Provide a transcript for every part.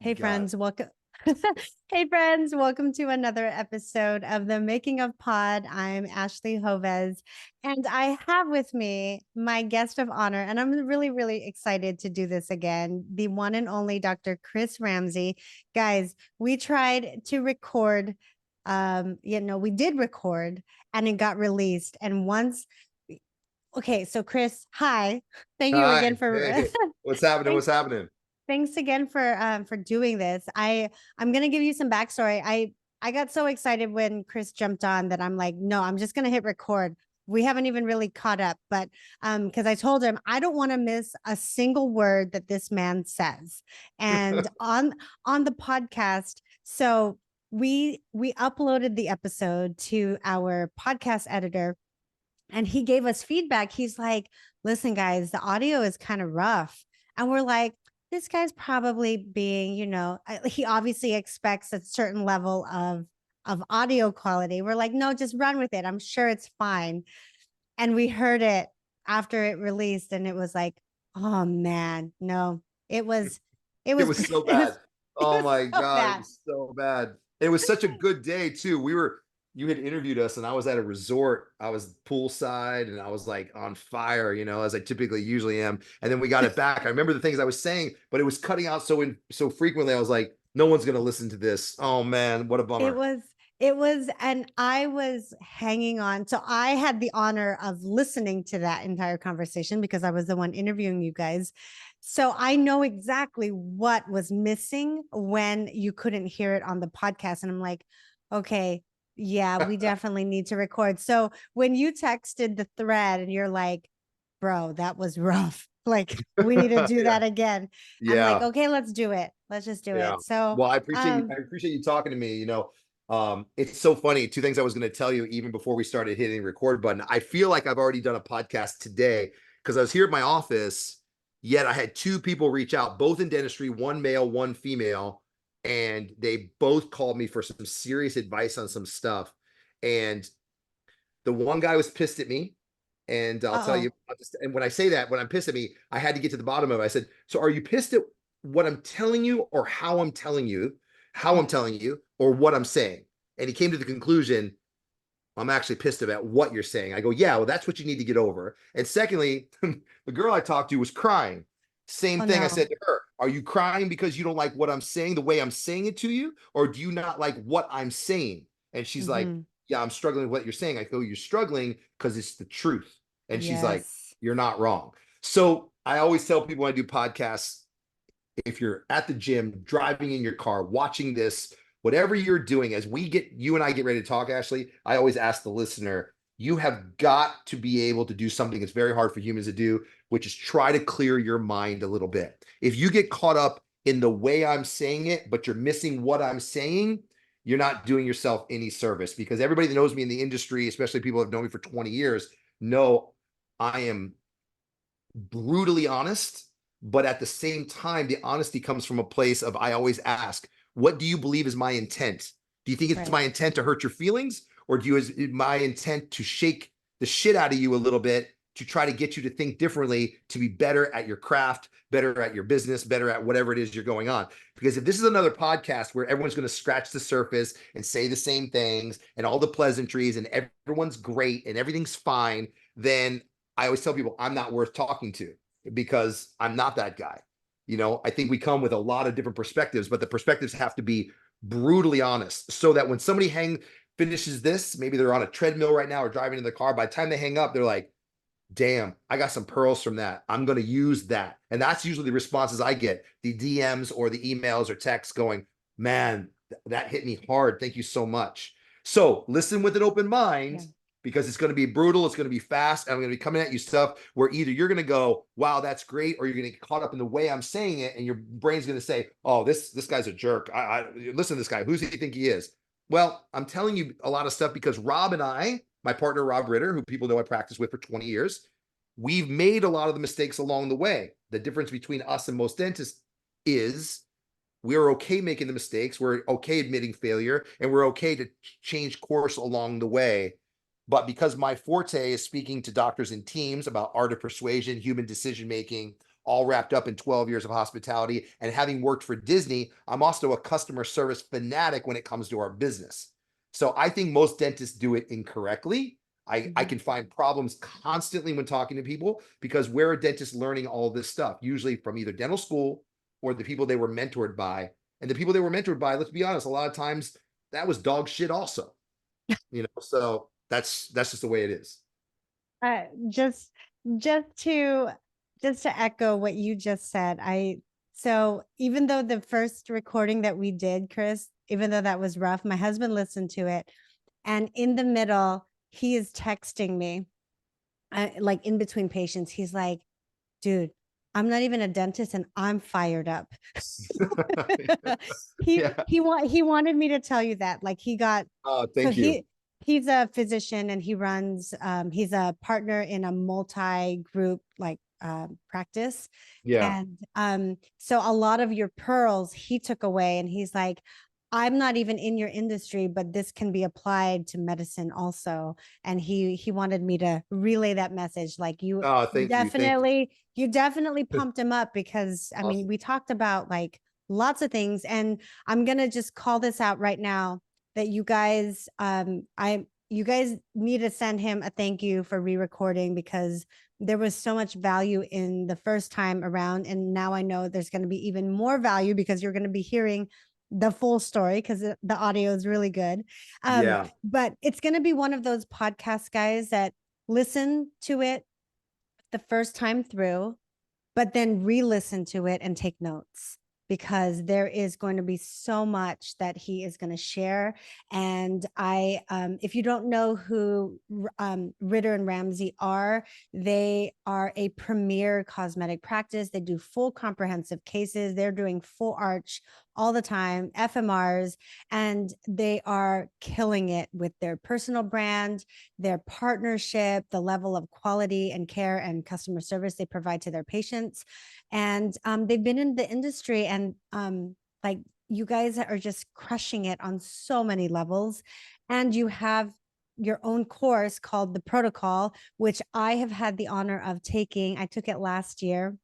Hey Got friends, welcome. Hey friends, welcome to another episode of the Making of Pod. I'm Ashley Joves, and I have with me my guest of honor, and I'm really, really excited to do this again. The one and only Dr. Chris Ramsey. Guys, we tried to record, we did record and it got released. And once, okay, so Chris, hi. Thank you Hi. again for Hey, what's happening? thank What's happening? Thanks again for doing this. I'm gonna give you some backstory. I got so excited when Chris jumped on that I'm like, no, I'm just gonna hit record. We haven't even really caught up, but because I told him I don't want to miss a single word that this man says. And on the podcast, so we uploaded the episode to our podcast editor and he gave us feedback. He's like, listen, guys, the audio is kind of rough. And we're like, this guy's probably being, he obviously expects a certain level of audio quality. We're like, no, just run with it. I'm sure it's fine. And we heard it after it released, and it was like, oh man, no, it was, it It was, was so it was, bad. it Oh was my so God, it bad. was so bad. It was such a good day too. You had interviewed us and I was at a resort. I was poolside and I was like on fire, as I typically usually am. And then we got it back. I remember the things I was saying, but it was cutting out so frequently. I was like, no one's gonna listen to this. Oh man, what a It bummer. was, and I was hanging on. So I had the honor of listening to that entire conversation because I was the one interviewing you guys. So I know exactly what was missing when you couldn't hear it on the podcast. And I'm like, okay, yeah, we definitely need to record. So when you texted the thread and you're like, bro, that was rough. Like, we need to do Yeah. that again. I'm like, Yeah. okay, let's do it. Let's just do Yeah. it. So, Well, I appreciate you. I um, appreciate you talking to me. It's so funny. Two things I was going to tell you even before we started hitting the record button. I feel like I've already done a podcast today because I was here at my office, yet I had two people reach out, both in dentistry, one male, one female, and they both called me for some serious advice on some stuff. And the one guy was pissed at me. And I'll tell uh-oh. you, and when I say that, when I'm pissed at me, I had to get to the bottom of it. I said, so are you pissed at what I'm telling you or how I'm telling you, or what I'm saying? And he came to the conclusion, I'm actually pissed about what you're saying. I go, yeah, well, that's what you need to get over. And secondly, the girl I talked to was crying. Same Oh thing I no. said to her. Are you crying because you don't like what I'm saying, the way I'm saying it to you? Or do you not like what I'm saying? And she's like, Hmm. yeah, I'm struggling with what you're saying. I go, you're struggling because it's the truth. And she's like, Yes. you're not wrong. So I always tell people when I do podcasts, if you're at the gym, driving in your car, watching this, whatever you're doing, as you and I get ready to talk, Ashley, I always ask the listener, you have got to be able to do something that's very hard for humans to do, which is try to clear your mind a little bit. If you get caught up in the way I'm saying it, but you're missing what I'm saying, you're not doing yourself any service because everybody that knows me in the industry, especially people that have known me for 20 years, know I am brutally honest, but at the same time, the honesty comes from a place of I always ask, what do you believe is my intent? Do you think it's Right. my intent to hurt your feelings? Or is my intent to shake the shit out of you a little bit to try to get you to think differently, to be better at your craft, better at your business, better at whatever it is you're going on? Because if this is another podcast where everyone's going to scratch the surface and say the same things and all the pleasantries and everyone's great and everything's fine, then I always tell people I'm not worth talking to because I'm not that guy. I think we come with a lot of different perspectives, but the perspectives have to be brutally honest so that when somebody finishes this, maybe they're on a treadmill right now or driving in the car, by the time they hang up, they're like, damn, I got some pearls from that. I'm going to use that. And that's usually the responses I get, the DMs or the emails or texts going, man, that hit me hard. Thank you so much. So listen with an open Yeah. mind because it's going to be brutal. It's going to be fast. And I'm going to be coming at you stuff where either you're going to go, wow, that's great. Or you're going to get caught up in the way I'm saying it. And your brain's going to say, oh, this guy's a jerk. I listen to this guy. Who's he think he is? Well, I'm telling you a lot of stuff because Rob and I, my partner, Rob Ritter, who people know I practiced with for 20 years, we've made a lot of the mistakes along the way. The difference between us and most dentists is we're okay making the mistakes. We're okay admitting failure and we're okay to change course along the way. But because my forte is speaking to doctors and teams about art of persuasion, human decision making, all wrapped up in 12 years of hospitality. And having worked for Disney, I'm also a customer service fanatic when it comes to our business. So I think most dentists do it incorrectly. I Mhm. can find problems constantly when talking to people because where are dentists learning all this stuff? Usually from either dental school or the people they were mentored by. And the people they were mentored by, let's be honest, a lot of times that was dog shit also. So that's just the way it is. Uh, just just to just to echo what you just said, so even though the first recording that we did, Chris, even though that was rough, my husband listened to it, and in the middle, he is texting me, like in between patients, he's like, "Dude, I'm not even a dentist, and I'm fired up." Yeah. He wanted me to tell you that, like he got Oh, so thank you. he's a physician and he runs he's a partner in a multi-group like practice. Yeah. And so a lot of your pearls he took away and he's like, I'm not even in your industry, but this can be applied to medicine also. And he wanted me to relay that message. Like Oh, thank you. Thank you. you definitely pumped him up because I mean Awesome. we talked about like lots of things. And I'm gonna just call this out right now that you guys need to send him a thank you for re-recording because there was so much value in the first time around, and now I know there's going to be even more value because you're going to be hearing the full story because the audio is really good. Yeah. But it's going to be one of those podcast guys that listen to it the first time through, but then re-listen to it and take notes because there is going to be so much that he is going to share. And if you don't know who Ritter and Ramsey are, they are a premier cosmetic practice. They do full comprehensive cases. They're doing full arch all the time, FMRs, and they are killing it with their personal brand, their partnership, the level of quality and care and customer service they provide to their patients. And they've been in the industry and like you guys are just crushing it on so many levels. And you have your own course called the Protocol, which I have had the honor of taking. I took it last year.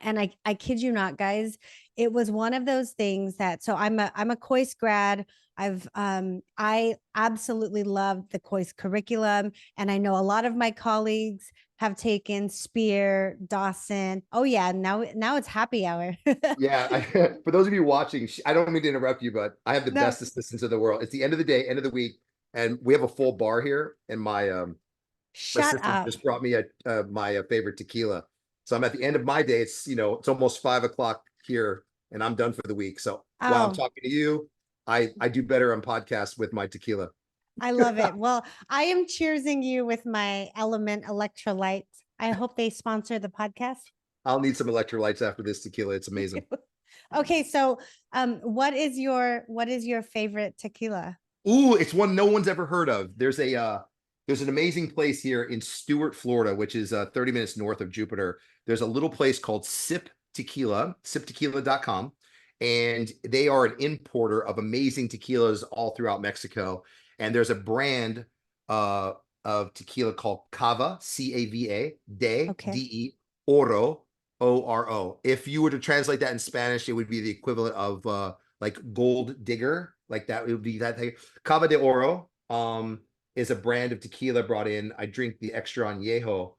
And I kid you not, guys, it was one of those things that so I'm a Coist grad. I absolutely love the Coist curriculum. And I know a lot of my colleagues have taken Spear, Dawson. Oh yeah, now it's happy hour. Yeah. For those of you watching, I don't mean to interrupt you, but I have the No, best assistants in the world. It's the end of the day, end of the week, and we have a full bar here. And my shut assistant up. just brought me my favorite tequila. So I'm at the end of my day. It's almost 5 o'clock here, and I'm done for the week. So while I'm Oh, talking to you, I do better on podcasts with my tequila. I love it. Well, I am cheersing you with my Element electrolyte. I hope they sponsor the podcast. I'll need some electrolytes after this tequila. It's amazing. Okay, so what is your favorite tequila? Ooh, it's one no one's ever heard of. There's an amazing place here in Stuart, Florida, which is 30 minutes north of Jupiter. There's a little place called Sip Tequila, siptequila.com, and they are an importer of amazing tequilas all throughout Mexico. And there's a brand uh, of tequila called Cava, Cava, De, Okay. De, Oro, Oro. If you were to translate that in Spanish, it would be the equivalent of like gold digger, like that would be that thing. Cava de Oro is a brand of tequila brought in. I drink the extra añejo,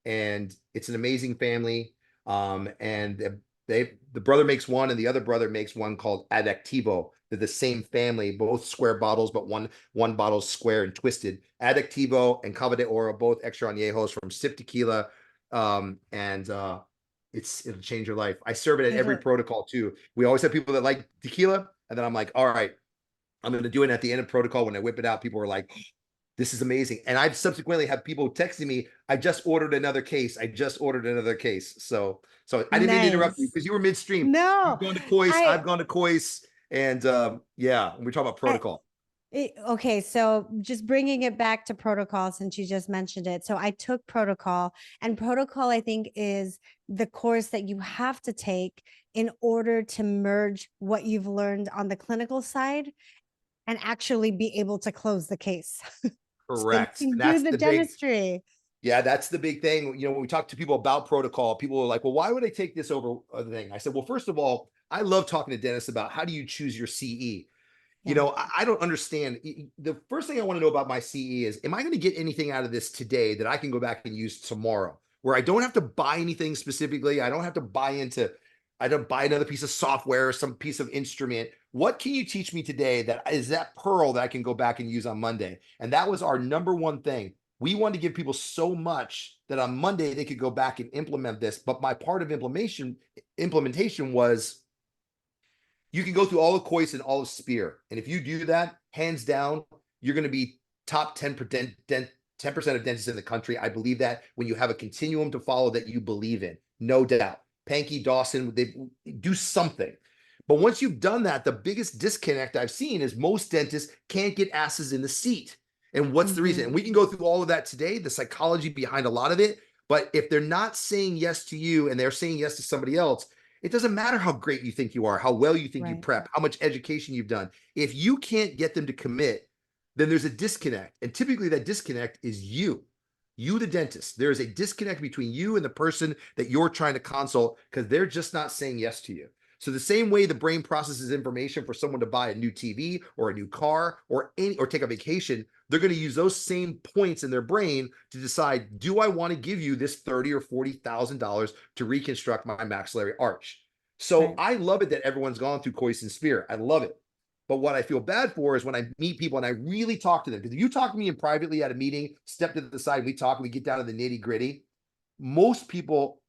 and it's an amazing family. And the brother makes one, and the other brother makes one called Adactivo. They're the same family, both square bottles, but one bottle's square and twisted. Adactivo and Cava de Oro, both extra añejos from Sip Tequila, and it'll change your life. I serve it at every It'll, protocol too. We always have people that like tequila, and then I'm like, all right, I'm going to do it at the end of protocol. When I whip it out, people are like, this is amazing. And I've subsequently had people texting me, I just ordered another case. I just ordered another case. So I didn't mean to interrupt you nice. because you were midstream. No, You've gone to Cois, I, I've gone to Cois, and yeah, we're talking about I protocol. okay, so just bringing it back to protocol since you just mentioned it. So I took protocol, and protocol I think is the course that you have to take in order to merge what you've learned on the clinical side and actually be able to close the case so you Correct. can And do that's the the big dentistry. Yeah, that's the big thing. You know, when we talk to people about protocol, people are like, well, why would I take this over other thing? I said, well, first of all, I love talking to dentists about how do you choose your CE? You Yeah. know, I don't understand. The first thing I want to know about my CE is, am I going to get anything out of this today that I can go back and use tomorrow? Where I don't have to buy anything specifically. I don't buy another piece of software or some piece of instrument. What can you teach me today that is that pearl that I can go back and use on Monday? And that was our number one thing. We wanted to give people so much that on Monday they could go back and implement this. But my part of implementation was, you can go through all of Kois and all of Spear. And if you do that, hands down, you're going to be top 10% of dentists in the country. I believe that when you have a continuum to follow that you believe in, no doubt. Pankey, Dawson, they do something. But once you've done that, the biggest disconnect I've seen is most dentists can't get asses in the seat. And what's the reason? And we can go through all of that today, the psychology behind a lot of it. But if they're not saying yes to you and they're saying yes to somebody else, it doesn't matter how great you think you are, how well you think you prep, how much education you've done. If you can't get them to commit, then there's a disconnect. And typically that disconnect is you, the dentist. There is a disconnect between you and the person that you're trying to consult because they're just not saying yes to you. So the same way the brain processes information for someone to buy a new TV or a new car or take a vacation, they're going to use those same points in their brain to decide, do I want to give you this $30,000 or $40,000 to reconstruct my maxillary arch? So I love it that everyone's gone through Kois and Spear. I love it. But what I feel bad for is when I meet people and I really talk to them, because if you talk to me in privately at a meeting, step to the side, we talk, we get down to the nitty gritty, most people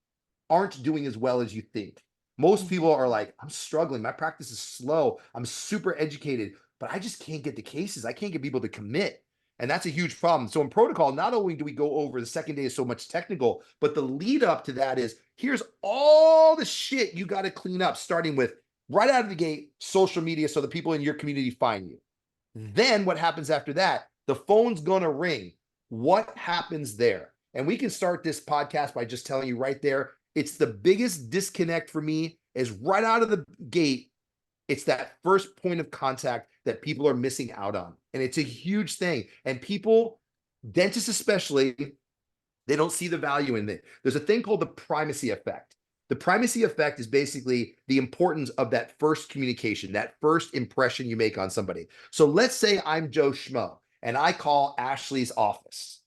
aren't doing as well as you think. Most people are like, I'm struggling. My practice is slow. I'm super educated, but I just can't get the cases. I can't get people to commit. And that's a huge problem. So in protocol, not only do we go over the second day is so much technical, but the lead up to that is, here's all the shit you got to clean up, starting with right out of the gate, social media, so the people in your community find you. Then what happens after that? The phone's going to ring. What happens there? And we can start this podcast by just telling you right there, it's the biggest disconnect for me is right out of the gate. It's that first point of contact that people are missing out on. And it's a huge thing. And people, dentists especially, they don't see the value in it. There's a thing called the primacy effect. The primacy effect is basically the importance of that first communication, that first impression you make on somebody. So let's say I'm Joe Schmo and I call Ashley's office.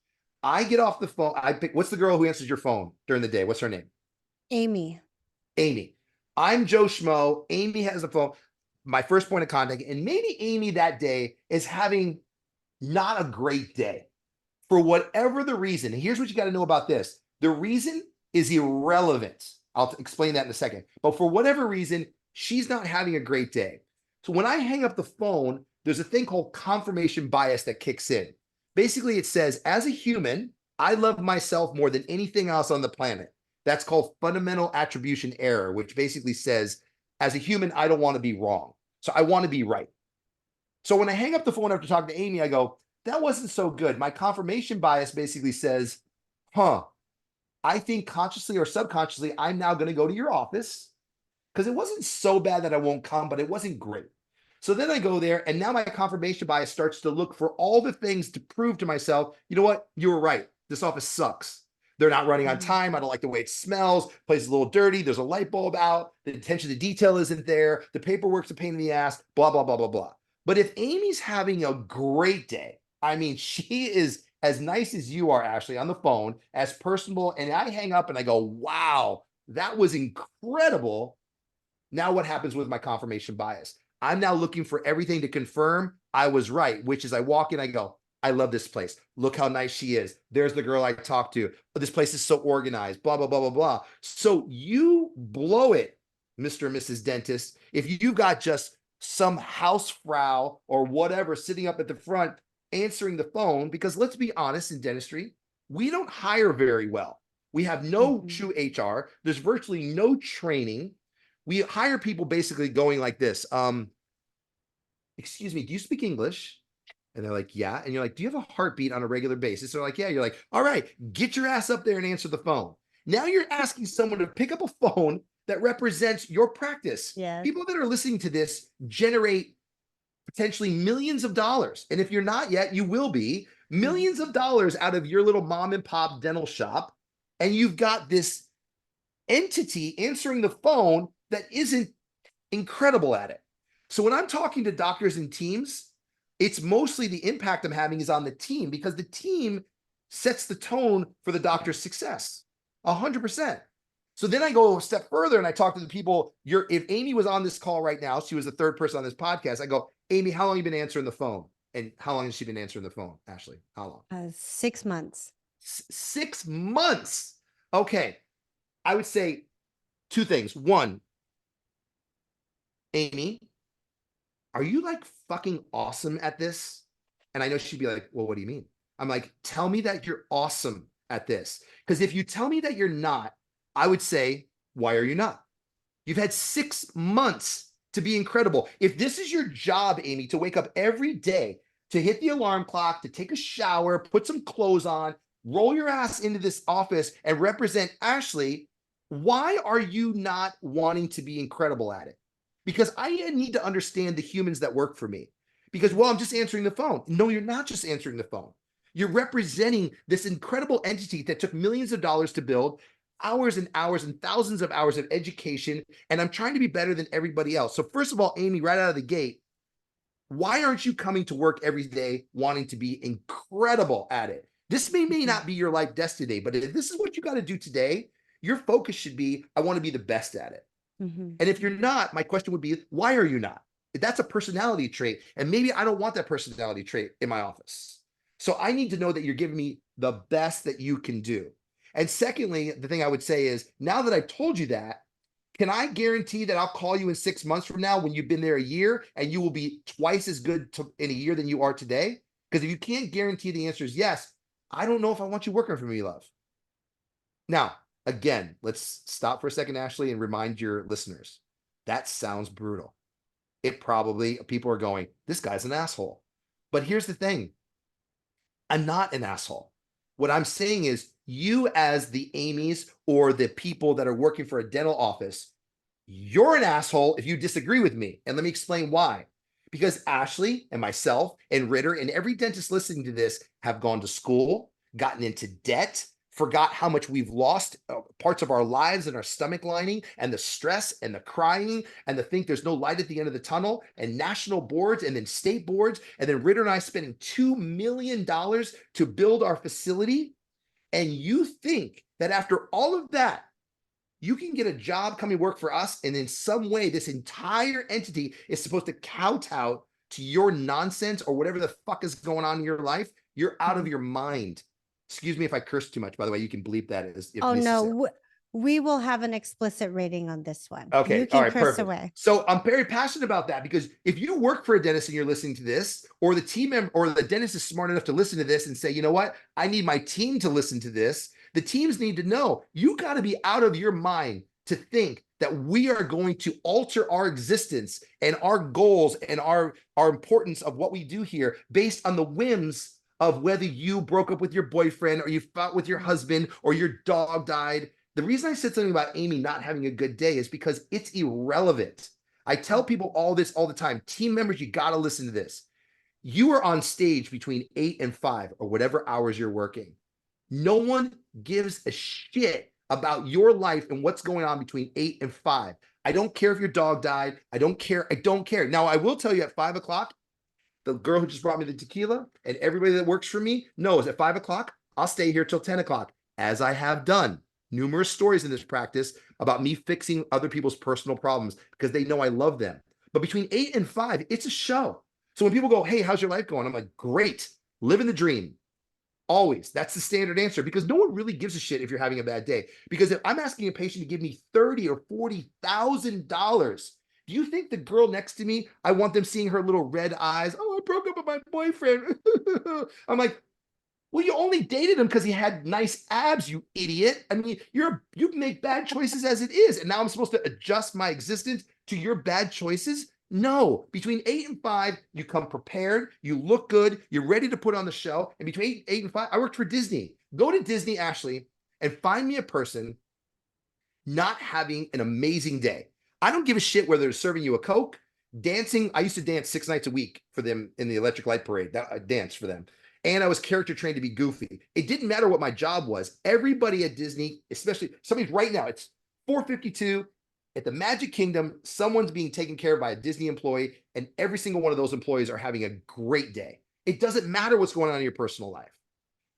I get off the phone. What's the girl who answers your phone during the day? What's her name? Amy. I'm Joe Schmo. Amy has the phone. My first point of contact, and maybe Amy that day is having not a great day for whatever the reason. And here's what you got to know about this. The reason is irrelevant. I'll explain that in a second. But for whatever reason, she's not having a great day. So when I hang up the phone, there's a thing called confirmation bias that kicks in. Basically, it says, as a human, I love myself more than anything else on the planet. That's called fundamental attribution error, which basically says, as a human, I don't want to be wrong. So I want to be right. So when I hang up the phone after talking to Amy, I go, that wasn't so good. My confirmation bias basically says, I think consciously or subconsciously, I'm now going to go to your office because it wasn't so bad that I won't come, but it wasn't great. So then I go there, and now my confirmation bias starts to look for all the things to prove to myself, you know what? You were right. This office sucks. They're not running on time. I don't like the way it smells. Place is a little dirty. There's a light bulb out. The attention to detail isn't there. The paperwork's a pain in the ass, blah, blah, blah, blah, blah. But if Amy's having a great day, I mean, she is as nice as you are, Ashley, on the phone, as personable, and I hang up and I go, wow, that was incredible. Now what happens with my confirmation bias? I'm now looking for everything to confirm I was right, which is I walk in, I go, I love this place. Look how nice she is. There's the girl I talked to. This place is so organized, blah, blah, blah, blah, blah. So you blow it, Mr. and Mrs. Dentist, if you've got just some housefrau or whatever sitting up at the front answering the phone, because let's be honest, in dentistry, we don't hire very well. We have no true HR. There's virtually no training. We hire people basically going like this. Excuse me, do you speak English? And they're like, yeah. And you're like, do you have a heartbeat on a regular basis? They're like, yeah. You're like, all right, get your ass up there and answer the phone. Now you're asking someone to pick up a phone that represents your practice. Yes. People that are listening to this generate potentially millions of dollars. And if you're not yet, you will be. millions of dollars out of your little mom and pop dental shop, and you've got this entity answering the phone that isn't incredible at it. So when I'm talking to doctors and teams, it's mostly the impact I'm having is on the team, because the team sets the tone for the doctor's success 100%. So then I go a step further and I talk to the people. If Amy was on this call right now, she was the third person on this podcast. I go, Amy, how long have you been answering the phone? And how long has she been answering the phone, Ashley? How long? 6 months. 6 months. Okay. I would say two things. One, Amy, are you like fucking awesome at this? And I know she'd be like, well, what do you mean? I'm like, tell me that you're awesome at this. Because if you tell me that you're not, I would say, why are you not? You've had 6 months to be incredible. If this is your job, Amy, to wake up every day, to hit the alarm clock, to take a shower, put some clothes on, roll your ass into this office and represent Ashley, why are you not wanting to be incredible at it? Because I need to understand the humans that work for me. Because, well, I'm just answering the phone. No, you're not just answering the phone. You're representing this incredible entity that took millions of dollars to build, hours and hours and thousands of hours of education, and I'm trying to be better than everybody else. So first of all, Amy, right out of the gate, why aren't you coming to work every day wanting to be incredible at it? This may not be your life destiny, but if this is what you got to do today, your focus should be, I want to be the best at it. And if you're not, my question would be, why are you not? That's a personality trait. And maybe I don't want that personality trait in my office. So I need to know that you're giving me the best that you can do. And secondly, the thing I would say is, now that I've told you that, can I guarantee that I'll call you in 6 months from now when you've been there a year and you will be twice as good in a year than you are today? Because if you can't guarantee the answer is yes, I don't know if I want you working for me, love. Now, again, let's stop for a second, Ashley, and remind your listeners, that sounds brutal. It probably, people are going, this guy's an asshole. But here's the thing. I'm not an asshole. What I'm saying is, you as the Amy's or the people that are working for a dental office, you're an asshole if you disagree with me. And let me explain why. Because Ashley and myself and Ritter and every dentist listening to this have gone to school, gotten into debt, forgot how much we've lost parts of our lives and our stomach lining, and the stress and the crying and the think there's no light at the end of the tunnel, and national boards and then state boards. And then Ritter and I spending $2 million to build our facility. And you think that after all of that, you can get a job coming work for us, and in some way, this entire entity is supposed to kowtow to your nonsense or whatever the fuck is going on in your life? You're out of your mind. Excuse me if I curse too much. By the way, you can bleep that if Oh necessary. no, we will have an explicit rating on this one. Okay, You can all right, curse perfect. away. So I'm very passionate about that, because if you work for a dentist and you're listening to this, or the team member or the dentist is smart enough to listen to this and say, you know what, I need my team to listen to this. The teams need to know, you got to be out of your mind to think that we are going to alter our existence and our goals and our importance of what we do here based on the whims of whether you broke up with your boyfriend or you fought with your husband or your dog died. The reason I said something about Amy not having a good day is because it's irrelevant. I tell people all this all the time. Team members, you got to listen to this. You are on stage between 8 and 5 or whatever hours you're working. No one gives a shit about your life and what's going on between 8 and 5. I don't care if your dog died. I don't care. I don't care. Now, I will tell you at 5 o'clock, the girl who just brought me the tequila and everybody that works for me knows at 5 o'clock, I'll stay here till 10 o'clock, as I have done. Numerous stories in this practice about me fixing other people's personal problems because they know I love them. But between 8 and 5, it's a show. So when people go, hey, how's your life going? I'm like, great, living the dream. Always. That's the standard answer, because no one really gives a shit if you're having a bad day. Because if I'm asking a patient to give me $30,000 or $40,000, do you think the girl next to me, I want them seeing her little red eyes? Oh, I broke up with my boyfriend. I'm like, well, you only dated him because he had nice abs, you idiot. I mean, you make bad choices as it is, and now I'm supposed to adjust my existence to your bad choices? No. Between 8 and 5, you come prepared, you look good, you're ready to put on the show. And between 8 and 5, I worked for Disney. Go to Disney, Ashley, and find me a person not having an amazing day. I don't give a shit whether they're serving you a Coke, dancing. I used to dance 6 nights a week for them in the Electric Light Parade. I danced for them. and I was character trained to be goofy. It didn't matter what my job was. Everybody at Disney, especially somebody's right now, it's 4:52 at the Magic Kingdom. Someone's being taken care of by a Disney employee, and every single one of those employees are having a great day. It doesn't matter what's going on in your personal life.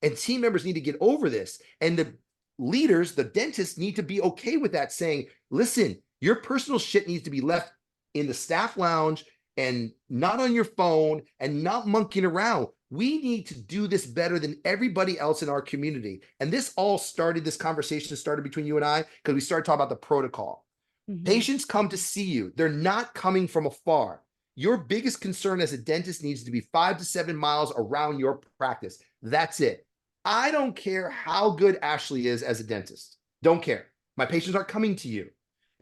And team members need to get over this. And the leaders, the dentists, need to be okay with that, saying, listen, your personal shit needs to be left in the staff lounge and not on your phone and not monkeying around. We need to do this better than everybody else in our community. And this all started, this conversation started between you and I, because we started talking about the protocol. Patients come to see you. They're not coming from afar. Your biggest concern as a dentist needs to be 5 to 7 miles around your practice. That's it. I don't care how good Ashley is as a dentist. Don't care. My patients aren't coming to you,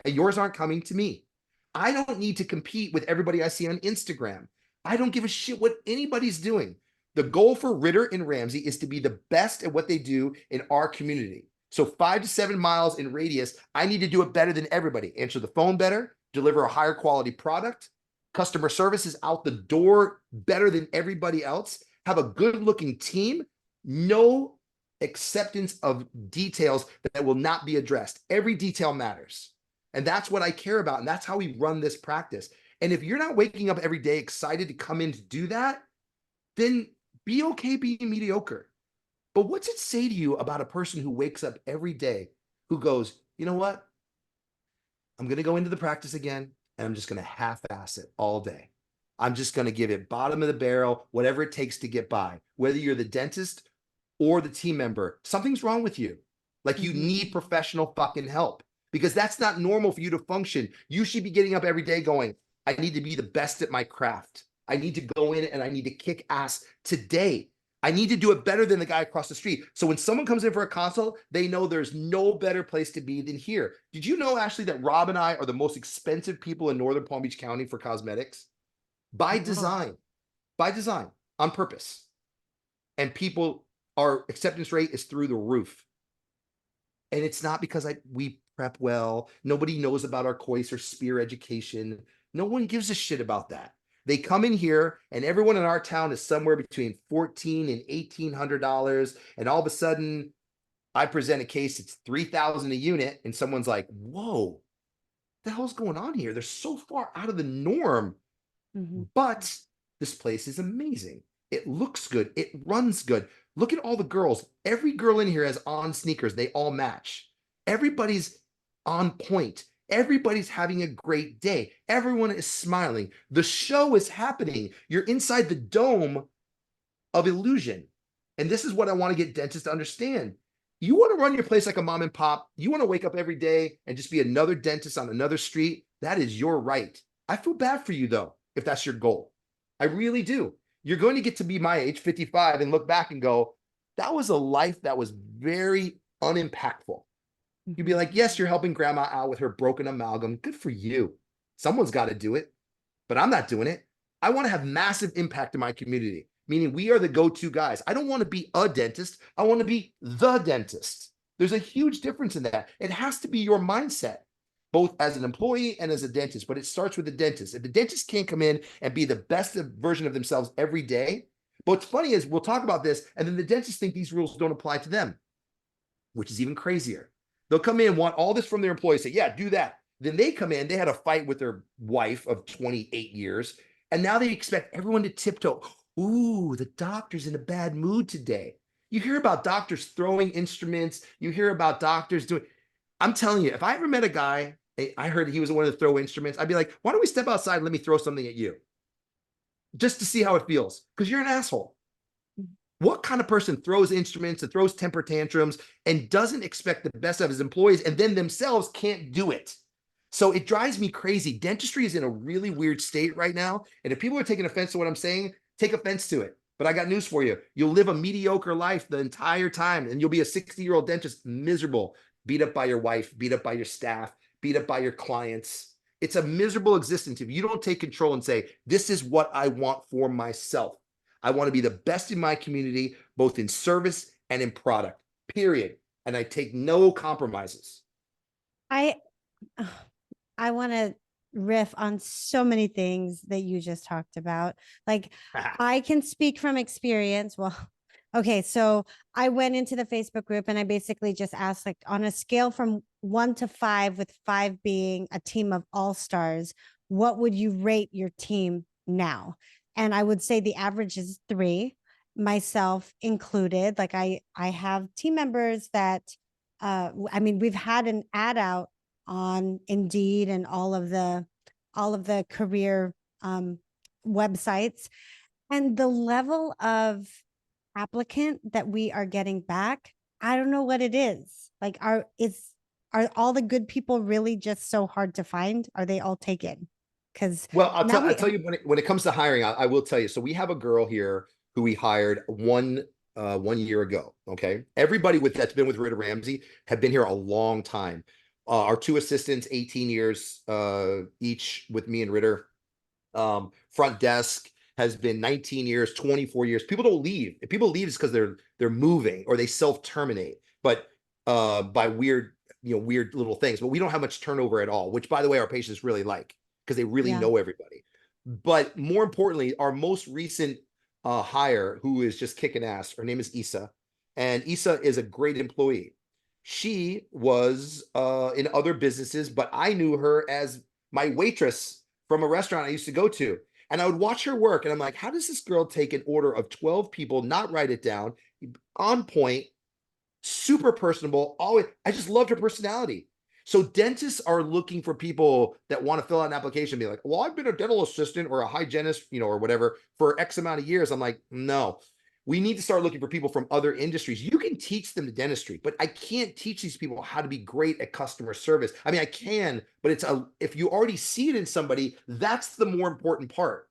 and yours aren't coming to me. I don't need to compete with everybody I see on Instagram. I don't give a shit what anybody's doing. The goal for Ritter and Ramsey is to be the best at what they do in our community. So 5 to 7 miles in radius, I need to do it better than everybody. Answer the phone better, deliver a higher quality product, customer service is out the door better than everybody else, have a good looking team, no acceptance of details that will not be addressed. Every detail matters. And that's what I care about. And that's how we run this practice. And if you're not waking up every day excited to come in to do that, then be okay being mediocre. But what's it say to you about a person who wakes up every day, who goes, you know what? I'm going to go into the practice again, and I'm just going to half-ass it all day. I'm just going to give it bottom of the barrel, whatever it takes to get by. Whether you're the dentist or the team member, something's wrong with you. Like you need professional fucking help, because that's not normal for you to function. You should be getting up every day going, I need to be the best at my craft. I need to go in and I need to kick ass today. I need to do it better than the guy across the street. So when someone comes in for a consult, they know there's no better place to be than here. Did you know, Ashley, that Rob and I are the most expensive people in Northern Palm Beach County for cosmetics? By design, on purpose. And our acceptance rate is through the roof. And it's not because we prep well. Nobody knows about our COIS or SPEAR education. No one gives a shit about that. They come in here, and everyone in our town is somewhere between $1,400 and $1,800. And all of a sudden, I present a case, it's $3,000 a unit, and someone's like, whoa, what the hell's going on here? They're so far out of the norm. But this place is amazing. It looks good. It runs good. Look at all the girls. Every girl in here has on sneakers. They all match. Everybody's on point. Everybody's having a great day. Everyone is smiling. The show is happening. You're inside the dome of illusion. And this is what I want to get dentists to understand. You want to run your place like a mom and pop. You want to wake up every day and just be another dentist on another street. That is your right. I feel bad for you, though, if that's your goal. I really do. You're going to get to be my age, 55, and look back and go, that was a life that was very unimpactful. You'd be like, yes, you're helping grandma out with her broken amalgam. Good for you. Someone's got to do it, but I'm not doing it. I want to have massive impact in my community, meaning we are the go-to guys. I don't want to be a dentist. I want to be the dentist. There's a huge difference in that. It has to be your mindset, both as an employee and as a dentist, but it starts with the dentist. If the dentist can't come in and be the best version of themselves every day, but what's funny is we'll talk about this, and then the dentists think these rules don't apply to them, which is even crazier. They'll come in, want all this from their employees, say, yeah, do that. Then they come in, they had a fight with their wife of 28 years, and now they expect everyone to tiptoe. Ooh, the doctor's in a bad mood today. You hear about doctors throwing instruments. You hear about doctors doing. I'm telling you, if I ever met a guy, I heard he was the one to throw instruments, I'd be like, why don't we step outside and let me throw something at you? Just to see how it feels, because you're an asshole. What kind of person throws instruments and throws temper tantrums and doesn't expect the best of his employees and then themselves can't do it? So it drives me crazy. Dentistry is in a really weird state right now. And if people are taking offense to what I'm saying, take offense to it. But I got news for you. You'll live a mediocre life the entire time, and you'll be a 60-year-old dentist, miserable, beat up by your wife, beat up by your staff, beat up by your clients. It's a miserable existence if you don't take control and say, this is what I want for myself. I want to be the best in my community, both in service and in product, period. And I take no compromises. I I want to riff on so many things that you just talked about. Like, I can speak from experience. Well, Okay, so I went into the Facebook group and I basically just asked, like, on a scale from 1 to 5, with 5 being a team of all stars, what would you rate your team now? And I would say the average is 3, myself included. Like, I have team members that, I mean, we've had an ad out on Indeed and all of the career um, websites, and the level of applicant that we are getting back, I don't know what it is. Like, are all the good people really just so hard to find? Are they all taken? Because Well, now I'll we tell you when it comes to hiring, I will tell you. So we have a girl here who we hired 1 year ago. Okay. Everybody with that's been with Ritter Ramsey have been here a long time. Our two assistants, 18 years each with me and Ritter. Front desk has been 19 years, 24 years. People don't leave. If people leave, it's because they're moving or they self-terminate, but by weird little things. But we don't have much turnover at all, which by the way, our patients really like because they really yeah. know everybody. But more importantly, our most recent hire, who is just kicking ass, her name is Issa, and Issa is a great employee. She was in other businesses, but I knew her as my waitress from a restaurant I used to go to. And I would watch her work, and I'm like, how does this girl take an order of 12 people, not write it down, on point, super personable? Always, I just loved her personality. So dentists are looking for people that want to fill out an application and be like, well, I've been a dental assistant or a hygienist, or whatever for X amount of years. I'm like, no, we need to start looking for people from other industries. You can teach them the dentistry, but I can't teach these people how to be great at customer service. I mean, I can, but if you already see it in somebody, that's the more important part.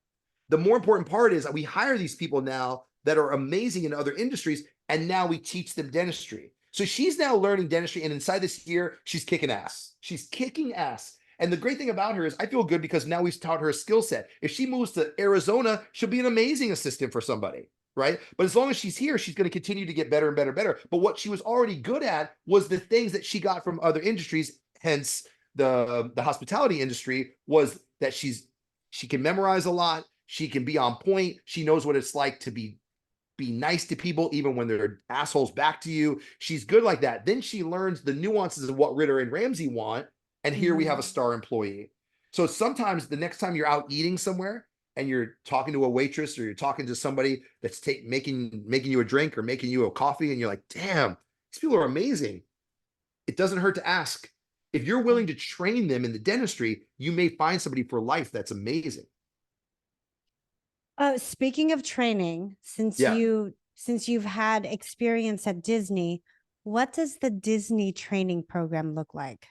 The more important part is that we hire these people now that are amazing in other industries, and now we teach them dentistry. So she's now learning dentistry, and inside this year, she's kicking ass. She's kicking ass. And the great thing about her is I feel good because now we've taught her a skill set. If she moves to Arizona, she'll be an amazing assistant for somebody, right? But as long as she's here, she's going to continue to get better and better and better. But what she was already good at was the things that she got from other industries, hence the hospitality industry, was that she can memorize a lot, she can be on point, she knows what it's like to be nice to people even when they're assholes back to you. She's good like that. Then she learns the nuances of what Ritter and Ramsey want, and here we have a Mhm. star employee. So sometimes the next time you're out eating somewhere and you're talking to a waitress or you're talking to somebody that's making you a drink or making you a coffee, and you're like, damn, these people are amazing, it doesn't hurt to ask. If you're Yeah. willing to train them in the dentistry, you may find somebody for life that's amazing. Speaking of training, since Yeah. you've had experience at Disney, what does the Disney training program look like?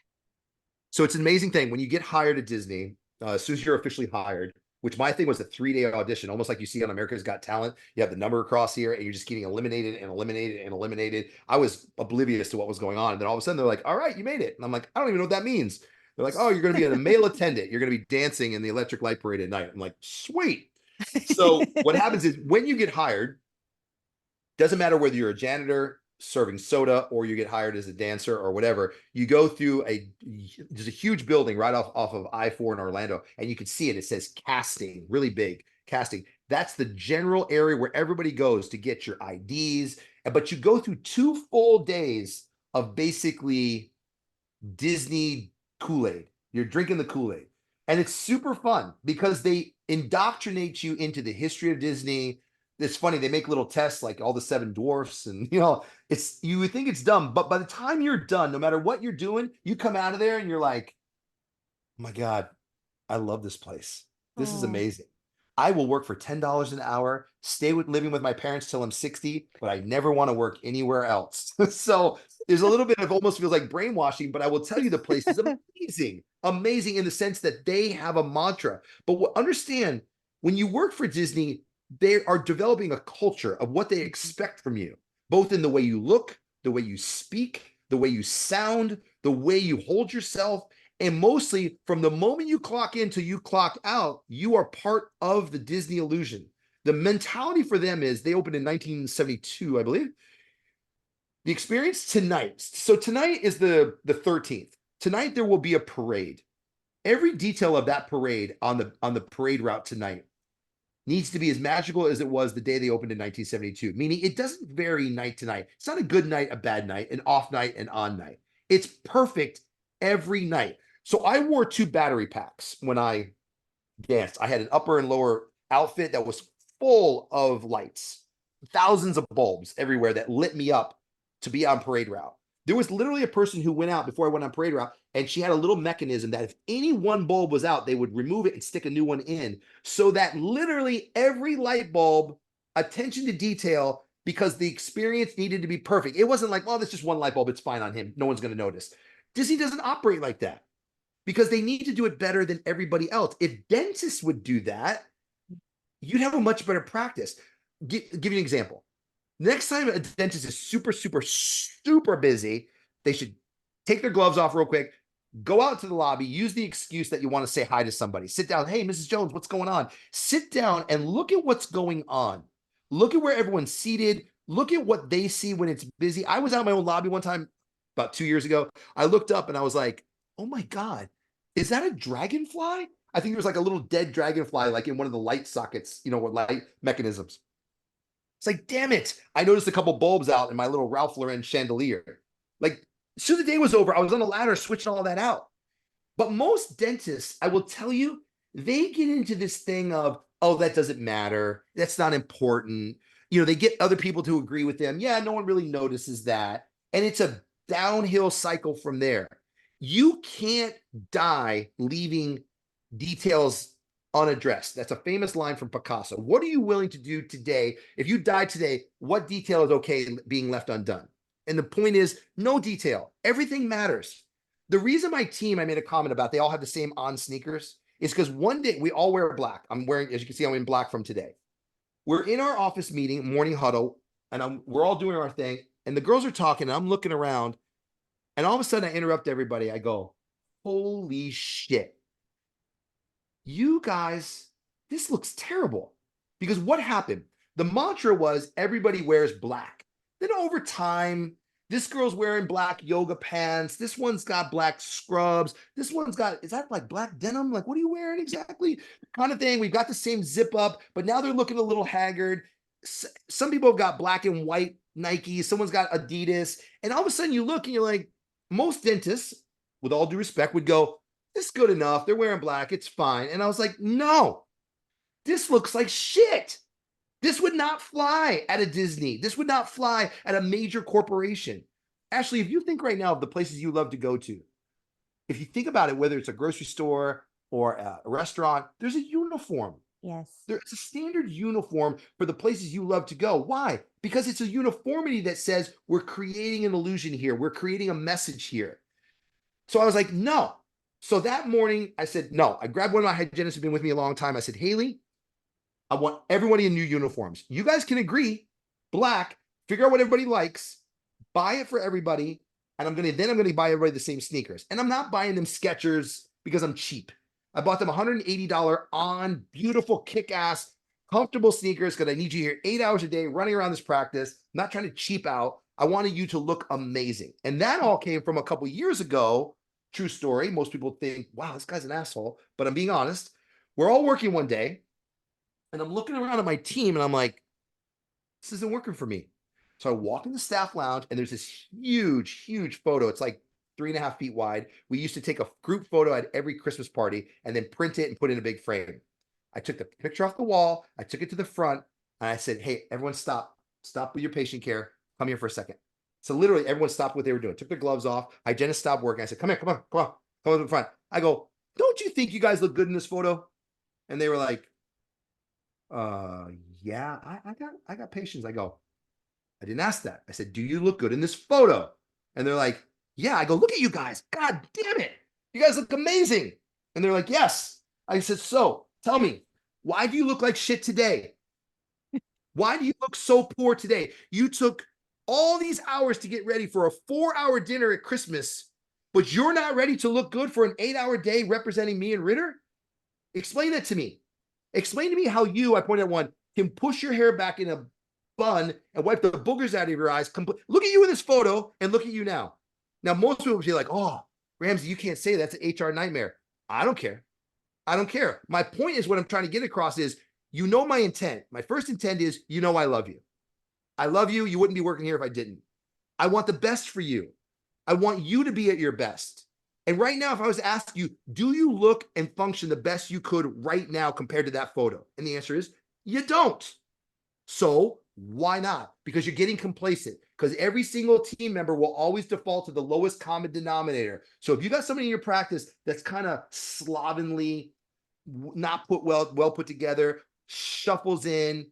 So it's an amazing thing when you get hired at Disney, as soon as you're officially hired, which my thing was a 3-day audition, almost like you see on America's Got Talent. You have the number across here and you're just getting eliminated and eliminated and eliminated. I was oblivious to what was going on. And then all of a sudden they're like, all right, you made it. And I'm like, I don't even know what that means. They're like, oh, you're going to be a male attendant. You're going to be dancing in the electric light parade at night. I'm like, sweet. So what happens is when you get hired, doesn't matter whether you're a janitor serving soda or you get hired as a dancer or whatever, you go through there's a huge building right off of I-4 in Orlando, and you can see it. It says casting, really big casting. That's the general area where everybody goes to get your IDs. But you go through 2 full days of basically Disney Kool-Aid. You're drinking the Kool-Aid. And it's super fun because they indoctrinate you into the history of Disney. It's funny, they make little tests like all the seven dwarfs, and it's, you would think it's dumb, but by the time you're done, no matter what you're doing, you come out of there and you're like, oh my God, I love this place. This is Oh. amazing. I will work for $10 an hour, stay living with my parents till I'm 60, but I never want to work anywhere else. So there's a little bit of almost feels like brainwashing, but I will tell you the place is amazing. Amazing in the sense that they have a mantra. But understand, when you work for Disney, they are developing a culture of what they expect from you, both in the way you look, the way you speak, the way you sound, the way you hold yourself. And mostly from the moment you clock in till you clock out, you are part of the Disney illusion. The mentality for them is they opened in 1972, I believe. The experience tonight. So tonight is the 13th. Tonight there will be a parade. Every detail of that parade on the parade route tonight needs to be as magical as it was the day they opened in 1972, meaning it doesn't vary night to night. It's not a good night, a bad night, an off night, an on night. It's perfect every night. So I wore 2 battery packs when I danced. I had an upper and lower outfit that was full of lights, thousands of bulbs everywhere that lit me up to be on parade route. There was literally a person who went out before I went on parade route, and she had a little mechanism that if any one bulb was out, they would remove it and stick a new one in, so that literally every light bulb, attention to detail, because the experience needed to be perfect. It wasn't like, well, that's just one light bulb, it's fine on him, no one's going to notice. Disney doesn't operate like that because they need to do it better than everybody else. If dentists would do that, you'd have a much better practice. Give you an example. Next time a dentist is super, super, super busy, they should take their gloves off real quick, go out to the lobby, use the excuse that you want to say hi to somebody. Sit down. Hey, Mrs. Jones, what's going on? Sit down and look at what's going on. Look at where everyone's seated. Look at what they see when it's busy. I was out in my own lobby one time about 2 years ago. I looked up and I was like, oh my God, is that a dragonfly? I think there was like a little dead dragonfly, like in one of the light sockets, you know, with light mechanisms. It's like, damn it. I noticed a couple bulbs out in my little Ralph Lauren chandelier. Like, as soon as the day was over, I was on the ladder switching all that out. But most dentists, I will tell you, they get into this thing of, oh, that doesn't matter. That's not important. You know, they get other people to agree with them. Yeah, no one really notices that. And it's a downhill cycle from there. You can't die leaving details unaddressed. That's a famous line from Picasso. What are you willing to do today? If you die today, what detail is okay being left undone? And the point is, no detail. Everything matters. The reason my team, I made a comment about, they all have the same on sneakers, is because one day we all wear black. I'm wearing, as you can see, I'm in black from today. We're in our office meeting, morning huddle, and we're all doing our thing. And the girls are talking, and I'm looking around, and all of a sudden I interrupt everybody. I go, holy shit. You guys, this looks terrible. Because what happened? The mantra was everybody wears black. Then over time, this girl's wearing black yoga pants. This one's got black scrubs. This one's got, is that like black denim? Like, what are you wearing exactly? Kind of thing. We've got the same zip up, but now they're looking a little haggard. Some people have got black and white Nike. Someone's got Adidas. And all of a sudden you look and you're like, most dentists, with all due respect, would go, this is good enough. They're wearing black. It's fine. And I was like, no, this looks like shit. This would not fly at a Disney. This would not fly at a major corporation. Ashley, if you think right now of the places you love to go to, if you think about it, whether it's a grocery store or a restaurant, there's a uniform. Yes. There's a standard uniform for the places you love to go. Why? Because it's a uniformity that says we're creating an illusion here. We're creating a message here. So I was like, no. So that morning I said, no. I grabbed one of my hygienists who've been with me a long time. I said, Haley, I want everybody in new uniforms. You guys can agree, black, figure out what everybody likes, buy it for everybody, and I'm gonna buy everybody the same sneakers. And I'm not buying them Skechers because I'm cheap. I bought them $180 on beautiful, kick-ass, comfortable sneakers because I need you here 8 hours a day running around this practice. I'm not trying to cheap out. I wanted you to look amazing. And that all came from a couple years ago. True story. Most people think, wow, this guy's an asshole. But I'm being honest. We're all working one day. And I'm looking around at my team and I'm like, this isn't working for me. So I walk in the staff lounge and there's this huge, huge photo. It's like 3.5 feet wide. We used to take a group photo at every Christmas party and then print it and put it in a big frame. I took the picture off the wall. I took it to the front and I said, hey, everyone stop. Stop with your patient care. Come here for a second. So literally everyone stopped what they were doing, took their gloves off. Hygienist stopped working. I said, come here, come to the front. I go, don't you think you guys look good in this photo? And they were like, yeah, I got patience. I go, I didn't ask that. I said, do you look good in this photo? And they're like, yeah. I go, look at you guys. God damn it. You guys look amazing. And they're like, yes. I said, so tell me, why do you look like shit today? Why do you look so poor today? You took all these hours to get ready for a 4-hour dinner at Christmas, but you're not ready to look good for an 8-hour day representing me and Ritter? Explain that to me. Explain to me how you, I pointed at one, can push your hair back in a bun and wipe the boogers out of your eyes. Look at you in this photo and look at you now. Now, most people would be like, oh, Ramsey, you can't say that's an HR nightmare. I don't care. I don't care. My point is what I'm trying to get across is You know my intent. My first intent is, you know, I love you. I love you. You wouldn't be working here if I didn't. I want the best for you. I want you to be at your best. And right now, if I was to ask you, do you look and function the best you could right now compared to that photo? And the answer is, you don't. So why not? Because you're getting complacent. Because every single team member will always default to the lowest common denominator. So if you got somebody in your practice that's kind of slovenly, not well put together, shuffles in,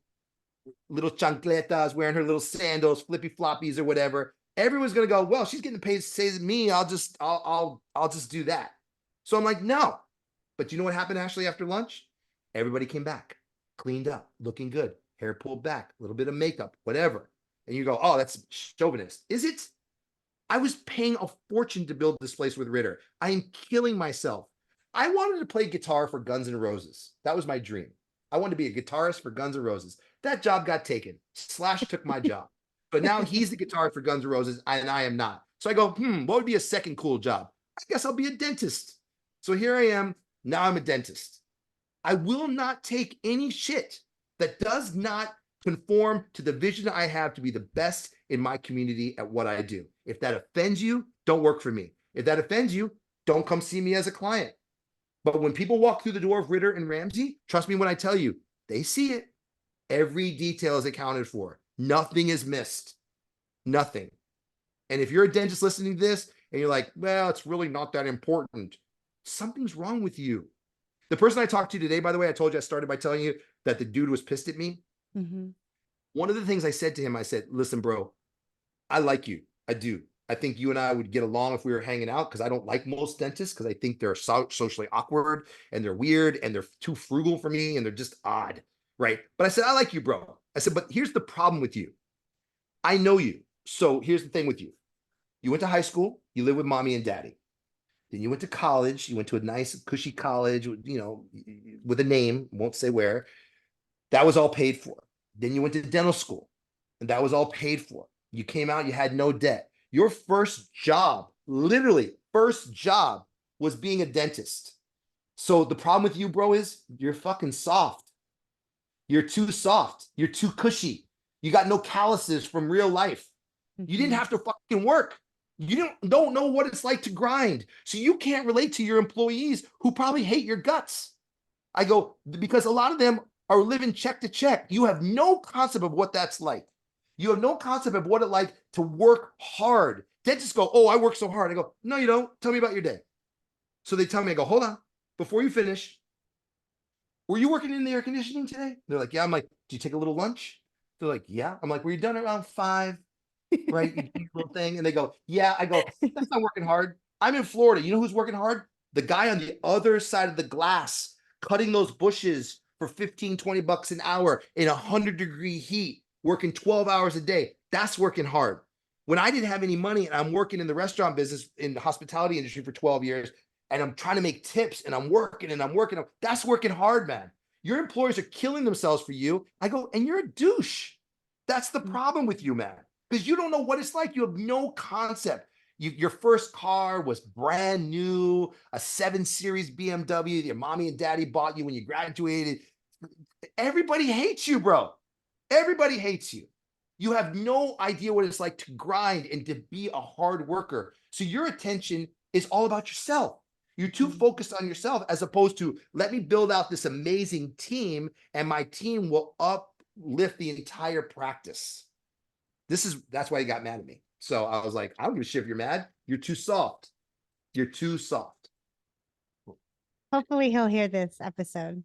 little chancletas, wearing her little sandals, flippy floppies or whatever, everyone's gonna go, well, she's getting paid to say to me, I'll just do that. So I'm like, no. But you know what happened actually after lunch? Everybody came back, cleaned up, looking good, hair pulled back, a little bit of makeup, whatever. And you go, oh, that's chauvinist. Is it? I was paying a fortune to build this place with Ritter. I am killing myself. I wanted to play guitar for Guns N' Roses. That was my dream. I wanted to be a guitarist for Guns N' Roses. That job got taken. Slash took my job. But now he's the guitarist for Guns N' Roses, and I am not. So I go, what would be a second cool job? I guess I'll be a dentist. So here I am. Now I'm a dentist. I will not take any shit that does not conform to the vision I have to be the best in my community at what I do. If that offends you, don't work for me. If that offends you, don't come see me as a client. But when people walk through the door of Ritter and Ramsey, trust me when I tell you, they see it. Every detail is accounted for. Nothing is missed. Nothing. And if you're a dentist listening to this and you're like, well, it's really not that important, something's wrong with you. The person I talked to today, by the way, I told you I started by telling you that the dude was pissed at me. Mm-hmm. One of the things I said to him, I said, listen, bro, I like you. I do. I think you and I would get along if we were hanging out, because I don't like most dentists, because I think they're socially awkward and they're weird and they're too frugal for me and they're just odd. Right. But I said, I like you, bro. I said, but here's the problem with you. I know you. So here's the thing with you. You went to high school, you live with mommy and daddy. Then you went to college, you went to a nice, cushy college, you know, with a name, won't say where. That was all paid for. Then you went to dental school, and that was all paid for. You came out, you had no debt. Your first job, literally first job, was being a dentist. So the problem with you, bro, is you're fucking soft. You're too soft. You're too cushy. You got no calluses from real life. You didn't have to fucking work. You don't know what it's like to grind. So you can't relate to your employees who probably hate your guts. I go, because a lot of them are living check to check. You have no concept of what that's like. You have no concept of what it's like to work hard. Dentists go, oh, I work so hard. I go, no, you don't. Tell me about your day. So they tell me, I go, hold on. Before you finish, were you working in the air conditioning today? They're like, yeah. I'm like, do you take a little lunch? They're like, yeah. I'm like, were you done around 5? Right? You do a little thing. And they go, yeah. I go, that's not working hard. I'm in Florida. You know who's working hard? The guy on the other side of the glass, cutting those bushes for 15, 20 bucks an hour in 100-degree heat, working 12 hours a day. That's working hard. When I didn't have any money and I'm working in the restaurant business, in the hospitality industry for 12 years, and I'm trying to make tips and I'm working, that's working hard, man. Your employers are killing themselves for you. I go, and you're a douche. That's the problem with you, man, because you don't know what it's like. You have no concept. Your first car was brand new, a 7 Series BMW your mommy and daddy bought you when you graduated. Everybody hates you, bro. Everybody hates you. You have no idea what it's like to grind and to be a hard worker. So your attention is all about yourself. You're too focused on yourself, as opposed to, let me build out this amazing team and my team will uplift the entire practice. That's why he got mad at me. So I was like, I don't give a shit if you're mad. You're too soft. You're too soft. Hopefully he'll hear this episode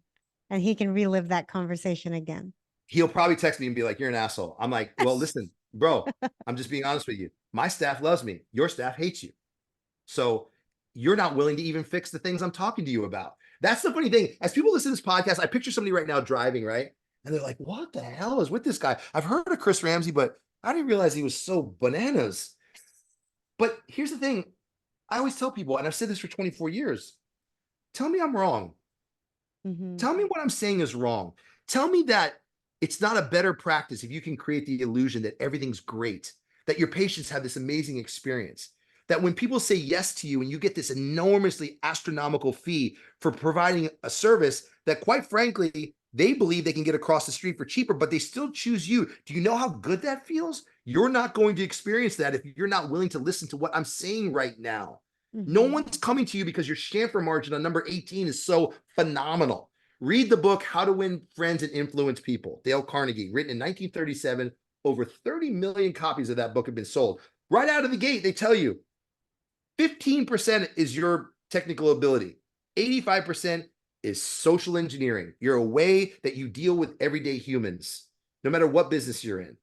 and he can relive that conversation again. He'll probably text me and be like, you're an asshole. I'm like, well, listen, bro, I'm just being honest with you. My staff loves me. Your staff hates you. So you're not willing to even fix the things I'm talking to you about. That's the funny thing. As people listen to this podcast, I picture somebody right now driving, right? And they're like, what the hell is with this guy? I've heard of Chris Ramsey, but I didn't realize he was so bananas. But here's the thing. I always tell people, and I've said this for 24 years, tell me I'm wrong. Tell me what I'm saying is wrong. Tell me that it's not a better practice if you can create the illusion that everything's great, that your patients have this amazing experience, that when people say yes to you and you get this enormously astronomical fee for providing a service that, quite frankly, They believe they can get across the street for cheaper, but they still choose you. Do you know how good that feels? You're not going to experience that if you're not willing to listen to what I'm saying right now. No Mhm. one's coming to you because your chamfer margin on number 18 is so phenomenal. Read the book, How to Win Friends and Influence People, Dale Carnegie, written in 1937. Over 30 million copies of that book have been sold. Right out of the gate, they tell you 15% is your technical ability, 85% is social engineering. You're a way that you deal with everyday humans, no matter what business you're in.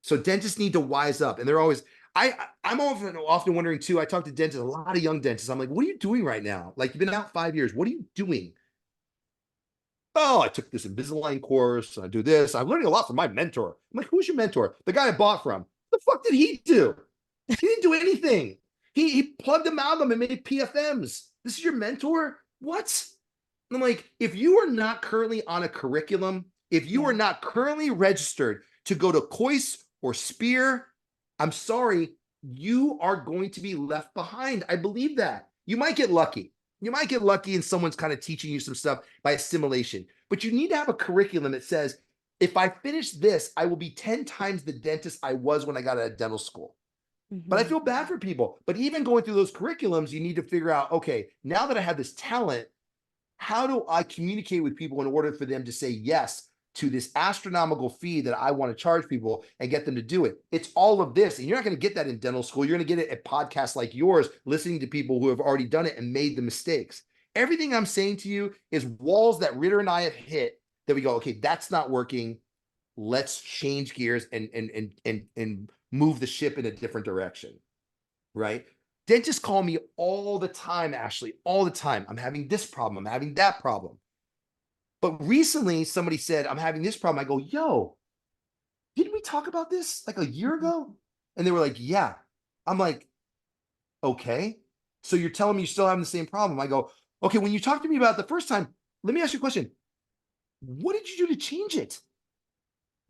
So dentists need to wise up, and they're always. I'm often wondering too. I talk to dentists, a lot of young dentists. I'm like, what are you doing right now? Like, you've been out 5 years. What are you doing? Oh, I took this Invisalign course. I do this. I'm learning a lot from my mentor. I'm like, who's your mentor? The guy I bought from. The fuck did he do? He didn't do anything. He plugged amalgam and made PFMs. This is your mentor? What? I'm like, if you are not currently on a curriculum, if you Yeah. are not currently registered to go to Coice or Spear, I'm sorry, you are going to be left behind. I believe that. You might get lucky. You might get lucky and someone's kind of teaching you some stuff by assimilation, but you need to have a curriculum that says, if I finish this, I will be 10 times the dentist I was when I got out of dental school. But I Mhm. feel bad for people. But even going through those curriculums, you need to figure out, okay, now that I have this talent, how do I communicate with people in order for them to say yes to this astronomical fee that I want to charge people and get them to do it? It's all of this. And you're not going to get that in dental school. You're going to get it at podcasts like yours, listening to people who have already done it and made the mistakes. Everything I'm saying to you is walls that Ritter and I have hit that we go, okay, that's not working. Let's change gears and move the ship in a different direction. Right? Dentists call me all the time, Ashley, all the time. I'm having this problem. I'm having that problem. But recently, somebody said, I'm having this problem. I go, yo, didn't we talk about this like a year Mhm. ago? And they were like, yeah. I'm like, okay. So you're telling me you're still having the same problem. I go, okay, when you talked to me about it the first time, let me ask you a question. What did you do to change it?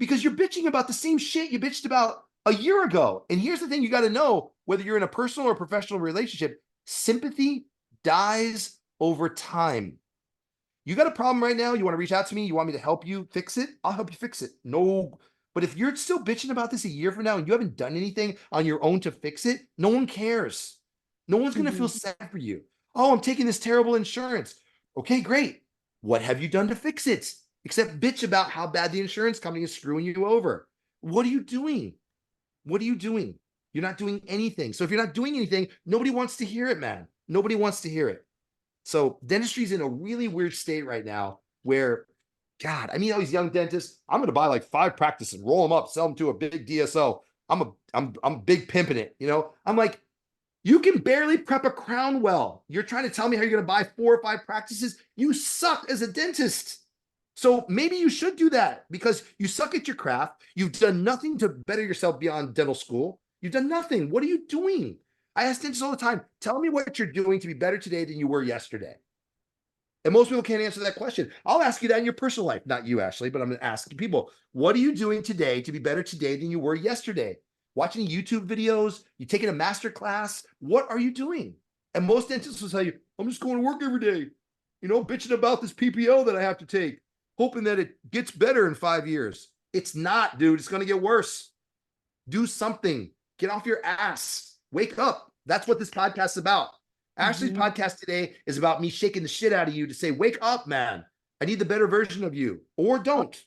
Because you're bitching about the same shit you bitched about a year ago. And here's the thing you got to know, whether you're in a personal or professional relationship, sympathy dies over time. You got a problem right now, you want to reach out to me, you want me to help you fix it, I'll help you fix it. No, but if you're still bitching about this a year from now and you haven't done anything on your own to fix it, no one cares. No one's going to feel Mhm. sad for you. Oh, I'm taking this terrible insurance. Okay, great. What have you done to fix it? Except bitch about how bad the insurance company is screwing you over. What are you doing? What are you doing? You're not doing anything. So if you're not doing anything, nobody wants to hear it, man. Nobody wants to hear it. So dentistry is in a really weird state right now where, God, I mean, all these young dentists, I'm going to buy like 5 practices, roll them up, sell them to a big DSO. I'm big pimping it. I'm like, you can barely prep a crown well. You're trying to tell me how you're going to buy 4 or 5 practices. You suck as a dentist. So maybe you should do that because you suck at your craft. You've done nothing to better yourself beyond dental school. You've done nothing. What are you doing? I ask dentists all the time, tell me what you're doing to be better today than you were yesterday. And most people can't answer that question. I'll ask you that in your personal life, not you, Ashley, but I'm going to ask people, what are you doing today to be better today than you were yesterday? Watching YouTube videos? You taking a master class? What are you doing? And most dentists will tell you, I'm just going to work every day, bitching about this PPO that I have to take, hoping that it gets better in 5 years. It's not, dude. It's going to get worse. Do something. Get off your ass. Wake up. That's what this podcast is about. Ashley's Mhm. podcast today is about me shaking the shit out of you to say, wake up, man. I need the better version of you, or don't.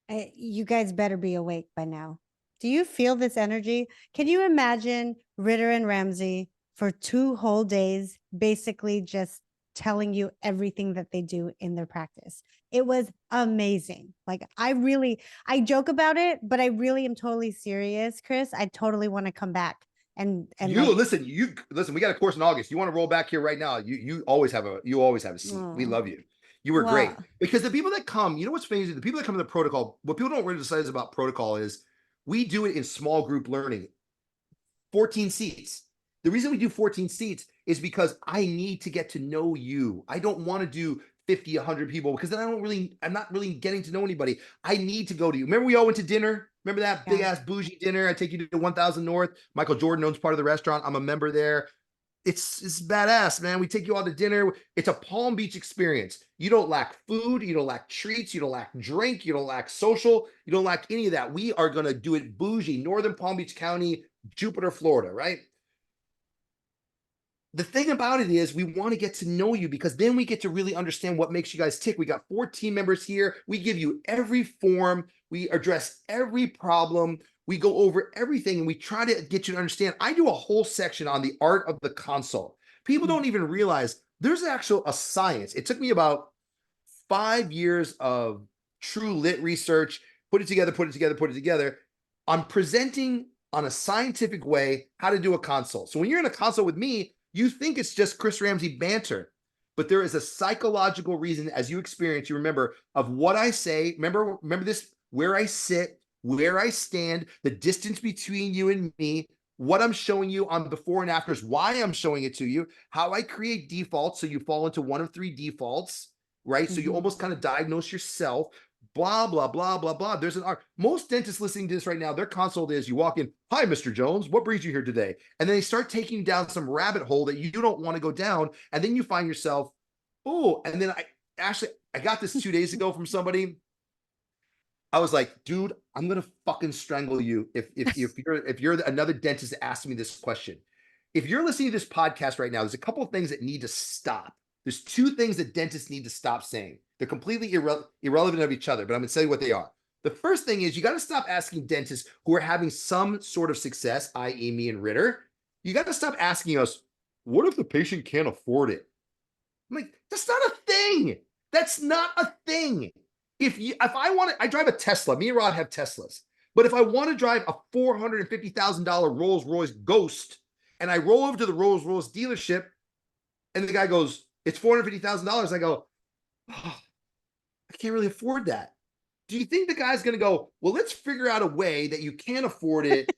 You guys better be awake by now. Do you feel this energy? Can you imagine Ritter and Ramsey for 2 whole days, basically just telling you everything that they do in their practice? It was amazing. Like, I joke about it, but I really am totally serious, Chris. I totally want to come back and You like, listen, we got a course in August. You want to roll back here right now. You always have a seat. We oh, love you. You were great. well, Because the people that come, what's famous? The people that come to the protocol, what people don't realize about protocol is we do it in small group learning. 14 seats. The reason we do 14 seats is because I need to get to know you. I don't want to do 50, 100 people because then I'm not really getting to know anybody. I need to go to you. Remember we all went to dinner? Remember that big yeah. ass bougie dinner? I take you to 1000 North. Michael Jordan owns part of the restaurant. I'm a member there. it's badass, man. We take you out to dinner. It's a Palm Beach experience. You don't lack food, you don't lack treats, you don't lack drink, you don't lack social, you don't lack any of that. We are gonna do it bougie, Northern Palm Beach County, Jupiter, Florida, right? The thing about it is we want to get to know you, because then we get to really understand what makes you guys tick. We got 14 members here. We give you every form. We address every problem. We go over everything, and we try to get you to understand. I do a whole section on the art of the consult. People don't even realize there's a science. It took me about 5 years of true lit research, put it together. I'm presenting on a scientific way how to do a consult. So when you're in a consult with me, you think it's just Chris Ramsey banter, but there is a psychological reason, as you experience, you remember, of what I say. Remember this, where I sit, where I stand, the distance between you and me, what I'm showing you on before and afters, why I'm showing it to you, how I create defaults so you fall into one of 3 defaults, right? So you almost kind of diagnose yourself, blah, blah, blah, blah, blah. There's an art. Most dentists listening to this right now, their consult is you walk in, hi, Mr. Jones, what brings you here today? And then they start taking you down some rabbit hole that you don't want to go down. And then you find yourself, oh, and then I got this 2 days ago from somebody. I was like, dude, I'm gonna fucking strangle you if you're another dentist asking me this question. If you're listening to this podcast right now, there's a couple of things that need to stop. There's 2 things that dentists need to stop saying. They're completely irrelevant of each other, but I'm gonna tell you what they are. The first thing is you got to stop asking dentists who are having some sort of success, i.e., me and Ritter. You got to stop asking us, what if the patient can't afford it? I'm like, that's not a thing. That's not a thing. If I want to, I drive a Tesla. Me and Rod have Teslas. But if I want to drive a $450,000 Rolls Royce Ghost, and I roll over to the Rolls Royce dealership, and the guy goes, it's $450,000. I go, oh, I can't really afford that. Do you think the guy's going to go, well, let's figure out a way that you can't afford it,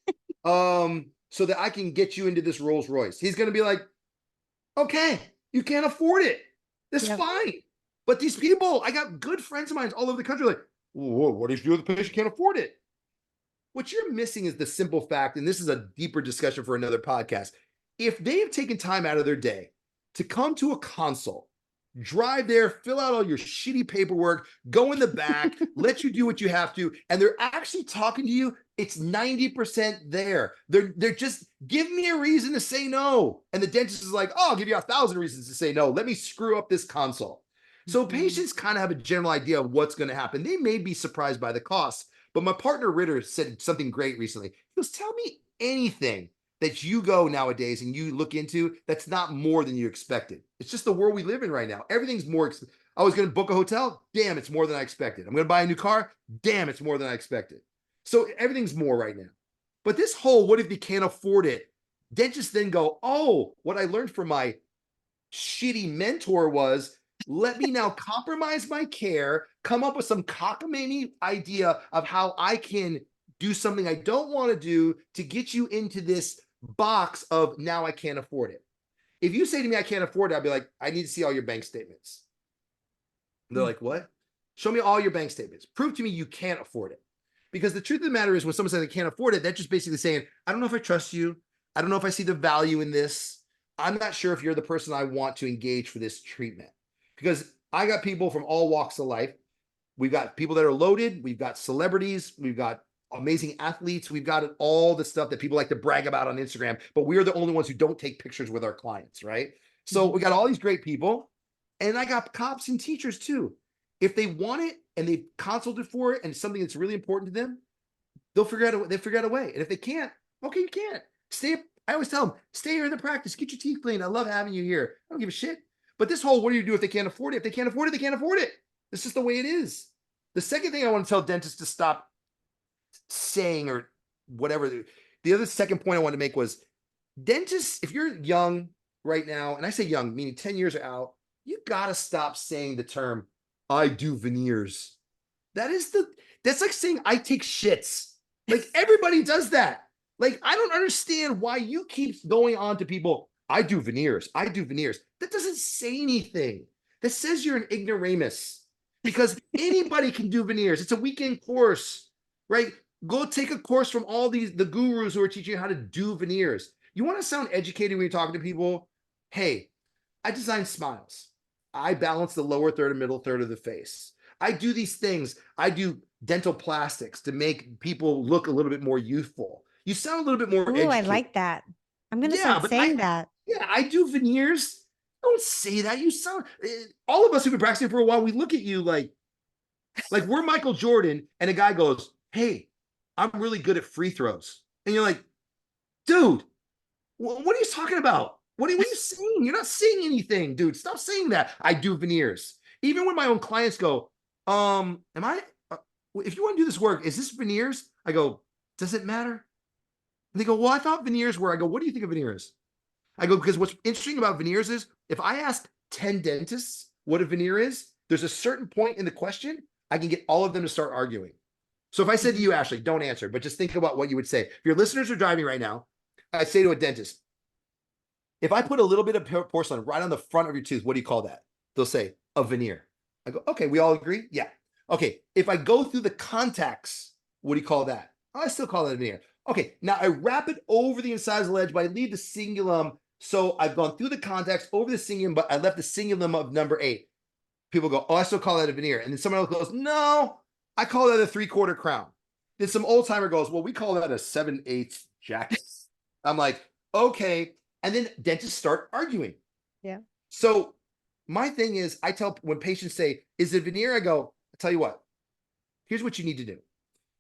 so that I can get you into this Rolls Royce? He's going to be like, okay, you can't afford it. That's fine. But these people, I got good friends of mine all over the country, like, whoa, what if you do the patient can't afford it? What you're missing is the simple fact, and this is a deeper discussion for another podcast. If they have taken time out of their day to come to a consult, drive there, fill out all your shitty paperwork, go in the back, let you do what you have to, and they're actually talking to you, it's 90% there. They're just, give me a reason to say no. And the dentist is like, oh, I'll give you 1,000 reasons to say no. Let me screw up this consult. So patients kind of have a general idea of what's going to happen. They may be surprised by the cost, but my partner Ritter said something great recently. He goes, tell me anything that you go nowadays and you look into that's not more than you expected. It's just the world we live in right now. Everything's more. I was going to book a hotel. Damn, it's more than I expected. I'm going to buy a new car. Damn, it's more than I expected. So everything's more right now. But this whole, what if you can't afford it? Dentists then go, oh, what I learned from my shitty mentor was, let me now compromise my care, come up with some cockamamie idea of how I can do something I don't want to do to get you into this box of now I can't afford it. If you say to me, I can't afford it, I'll be like, I need to see all your bank statements. They're like, what? Show me all your bank statements. Prove to me you can't afford it. Because the truth of the matter is, when someone says they can't afford it, that's just basically saying, I don't know if I trust you. I don't know if I see the value in this. I'm not sure if you're the person I want to engage for this treatment. Because I got people from all walks of life. We've got people that are loaded. We've got celebrities. We've got amazing athletes. We've got all the stuff that people like to brag about on Instagram, but we're the only ones who don't take pictures with our clients, right? So we got all these great people, and I got cops and teachers too. If they want it and they've consulted for it and it's something that's really important to them, they'll figure out a way. And if they can't, okay, you can't. Stay. I always tell them, stay here in the practice, get your teeth cleaned. I love having you here. I don't give a shit. But this whole, what do you do if they can't afford it? If they can't afford it, they can't afford it. It's just the way it is. The second thing I want to tell dentists to stop saying, or whatever, the other second point I wanted to make was, dentists, if you're young right now, and I say young, meaning 10 years out, you got to stop saying the term, I do veneers. That's like saying I take shits. Like, everybody does that. Like, I don't understand why you keep going on to people, I do veneers. I do veneers. That doesn't say anything. That says you're an ignoramus, because anybody can do veneers. It's a weekend course, right? Go take a course from all the gurus who are teaching you how to do veneers. You want to sound educated when you're talking to people? Hey, I design smiles. I balance the lower third and middle third of the face. I do these things. I do dental plastics to make people look a little bit more youthful. You sound a little bit more Ooh, I educated. like that. I'm gonna Yeah, start but saying that. yeah, I do veneers. Don't say that. You sound, all of us who've been practicing for a while, we look at you like we're Michael Jordan, and a guy goes, "Hey, I'm really good at free throws," and you're like, "Dude, what are you talking about? What are you saying? You're not saying anything, dude. Stop saying that." I do veneers. Even when my own clients go, am I, if you want to do this work, is this veneers? I go, does it matter? And they go, well, I thought veneers were. I go, what do you think of veneers? I go, because what's interesting about veneers is if I ask 10 dentists what a veneer is, there's a certain point in the question, I can get all of them to start arguing. So if I said to Mhm. you, Ashley, don't answer, but just think about what you would say. If your listeners are driving right now, I say to a dentist, if I put a little bit of porcelain right on the front of your tooth, what do you call that? They'll say a veneer. I go, okay, we all agree? Yeah. Okay, if I go through the contacts, what do you call that? I still call it a veneer. Okay, now I wrap it over the incisal ledge, but I leave the cingulum. So I've gone through the contacts over the cingulum, but I left the cingulum of number 8. People go, oh, I still call that a veneer. And then someone else goes, no, I call that a 3/4 crown. Then some old timer goes, well, we call that a 7/8 jacket. I'm like, okay. And then dentists start arguing. Yeah. So my thing is, I tell when patients say, is it veneer? I go, I tell you what, here's what you need to do.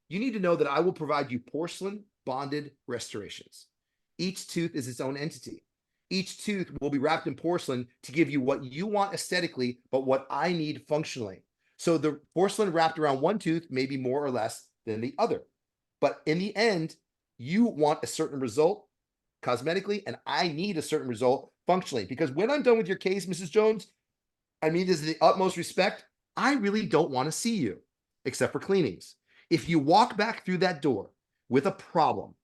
You need to know that I will provide you porcelain bonded restorations. Each tooth is its own entity. Each tooth will be wrapped in porcelain to give you what you want aesthetically, but what I need functionally. So the porcelain wrapped around one tooth may be more or less than the other. But in the end, you want a certain result cosmetically, and I need a certain result functionally. Because when I'm done with your case, Mrs. Jones, I mean this is the utmost respect. I really don't want to see you, except for cleanings. If you walk back through that door with a problem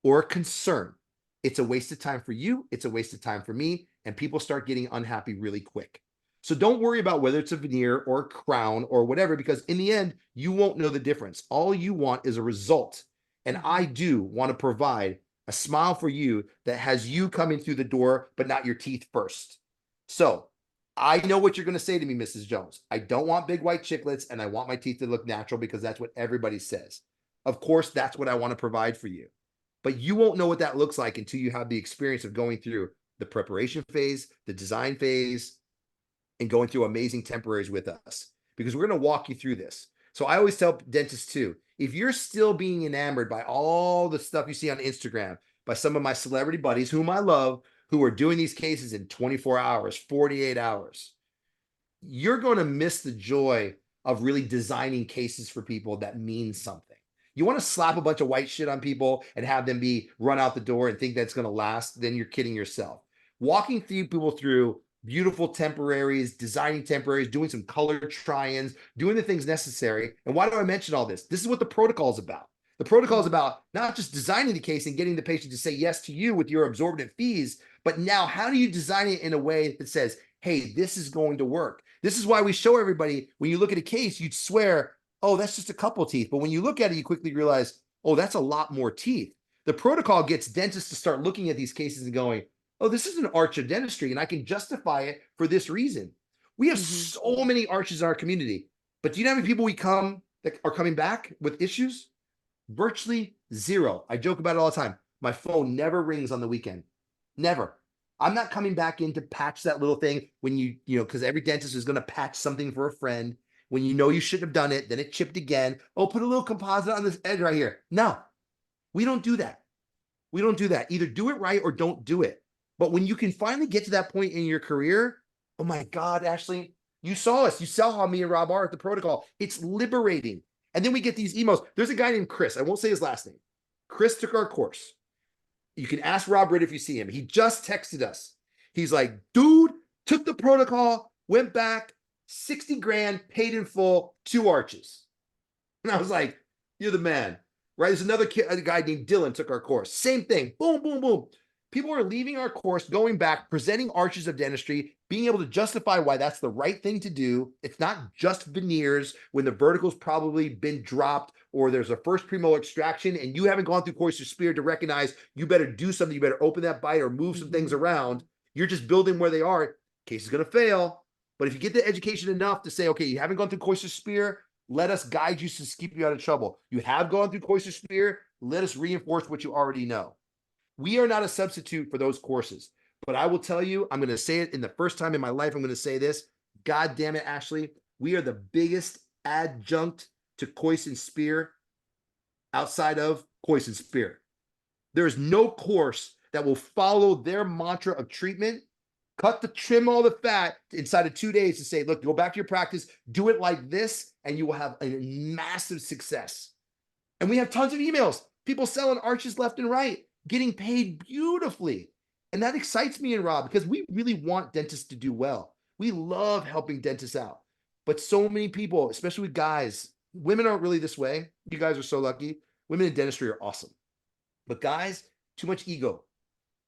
or a concern, it's a waste of time for you. It's a waste of time for me. And people start getting unhappy really quick. So don't worry about whether it's a veneer or a crown or whatever, because in the end, you won't know the difference. All you want is a result. And I Mhm. do want to provide a smile for you that has you coming through the door, but not your teeth first. So I know what you're going to say to me, Mrs. Jones. I don't want big white chiclets and I want my teeth to look natural because that's what everybody says. Of course, that's what I want to provide for you. But you won't know what that looks like until you have the experience of going through the preparation phase, the design phase, and going through amazing temporaries with us because we're going to walk you through this. So I always tell dentists too, if you're still being enamored by all the stuff you see on Instagram by some of my celebrity buddies, whom I love, who are doing these cases in 24 hours, 48 hours, you're going to miss the joy of really designing cases for people that mean something. You want to slap a bunch of white shit on people and have them be run out the door and think that's going to last, then you're kidding yourself. Walking people through beautiful temporaries, designing temporaries, doing some color try-ins, doing the things necessary. And why do I mention all this? This is what the protocol is about. The protocol is Mhm. about not just designing the case and getting the patient to say yes to you with your absorbent fees, but now how do you design it in a way that says, hey, this is going to work? This is why we show everybody when you look at a case, you'd swear, oh, that's just a couple teeth. But when you look at it, you quickly realize, oh, that's a lot more teeth. The protocol gets dentists to start looking at these cases and going, oh, this is an arch of dentistry, and I can justify it for this reason. We have Mhm. so many arches in our community, but do you know how many people we come that are coming back with issues? Virtually zero. I joke about it all the time. My phone never rings on the weekend. Never. I'm not coming back in to patch that little thing when because every dentist is going to patch something for a friend. When you know you shouldn't have done it, then it chipped again. Oh, put a little composite on this edge right here. No, we don't do that. We don't do that. Either do it right or don't do it. But when you can finally get to that point in your career, oh my God, Ashley, you saw us. You saw how me and Rob are at the protocol. It's liberating. And then we get these emails. There's a guy named Chris. I won't say his last name. Chris took our course. You can ask Rob Ritt if you see him. He just texted us. He's like, dude, took the protocol, went back, 60 grand, paid in full, 2 arches. And I was like, you're the man, right? There's another kid, a guy named Dylan took our course. Same thing. Boom, boom, boom. People are leaving our course, going back, presenting arches of dentistry, being able to justify why that's the right thing to do. It's not just veneers when the vertical's probably been dropped or there's a first premolar extraction and you haven't gone through course or spear to recognize you better do something. You better open that bite or move some things Mhm. around. You're just building where they are. Case is going to fail. But if you get the education enough to say, okay, you haven't gone through Coister Spear, let us guide you to keep you out of trouble. You have gone through Coister Spear, let us reinforce what you already know. We are not a substitute for those courses. But I will tell you, I'm going to say it in the first time in my life, I'm going to say this. God damn it, Ashley. We are the biggest adjunct to Coice and Spear outside of Coice and Spear. There is no course that will follow their mantra of treatment, trim all the fat inside of 2 days to say, look, go back to your practice, do it like this, and you will have a massive success. And we have tons of emails, people selling arches left and right, getting paid beautifully. And that excites me and Rob because we really want dentists to do well. We love helping dentists out. But so many people, especially with guys, women aren't really this way. You guys are so lucky. Women in dentistry are awesome. But guys, too much ego.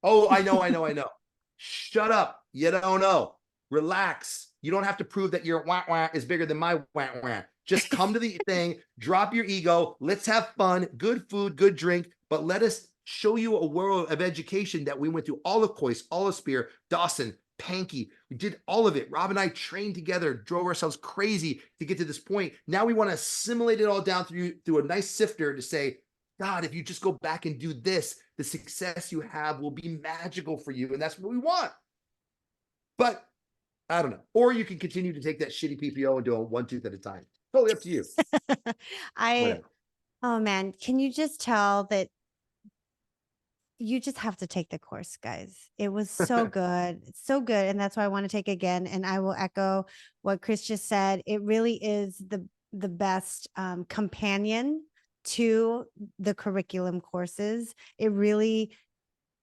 Oh, I know. Shut up. You don't know. Relax. You don't have to prove that your wah wah is bigger than my wah wah. Just come to the thing, drop your ego. Let's have fun, good food, good drink, but let us show you a world of education that we went through all of Coice, all of Spear, Dawson, Pankey. We did all of it. Rob and I trained together, drove ourselves crazy to get to this point. Now we want to assimilate it all down through a nice sifter to say, God, if you just go back and do this, the success you have will be magical for you. And that's what we want. But I don't know. Or you can continue to take that shitty PPO and do it one tooth at a time. Totally up to you. Whatever. Oh man, can you just tell that you just have to take the course, guys? It was so good. It's so good. And that's why I want to take again. And I will echo what Chris just said. It really is the best companion to the curriculum courses. It really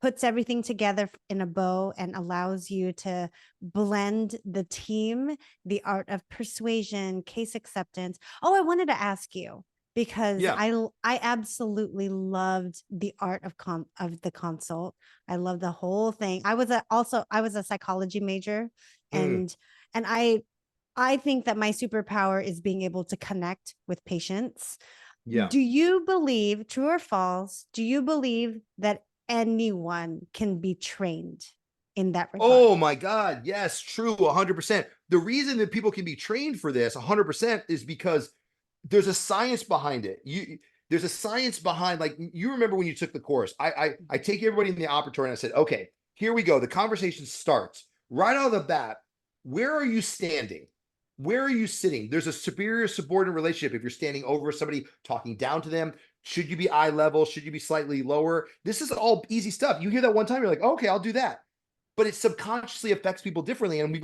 puts everything together in a bow and allows you to blend the team, the art of persuasion, case acceptance. Oh, I wanted to ask you because I absolutely loved the art of the consult. I love the whole thing. I was a psychology major, and I think that my superpower is being able to connect with patients. Yeah. Do you believe, true or false, do you believe that anyone can be trained in that regard? Oh my God. Yes, true. 100%. The reason that people can be trained for this 100% is because there's a science behind it. There's a science behind, like, you remember when you took the course, I take everybody in the operatory and I said, okay, here we go. The conversation starts right out of the bat. Where are you standing? Where are you sitting? There's a superior subordinate relationship. If you're standing over somebody, talking down to them, should you be eye level? Should you be slightly lower? This is all easy stuff. You hear that one time, you're like, okay, I'll do that. But it subconsciously affects people differently. And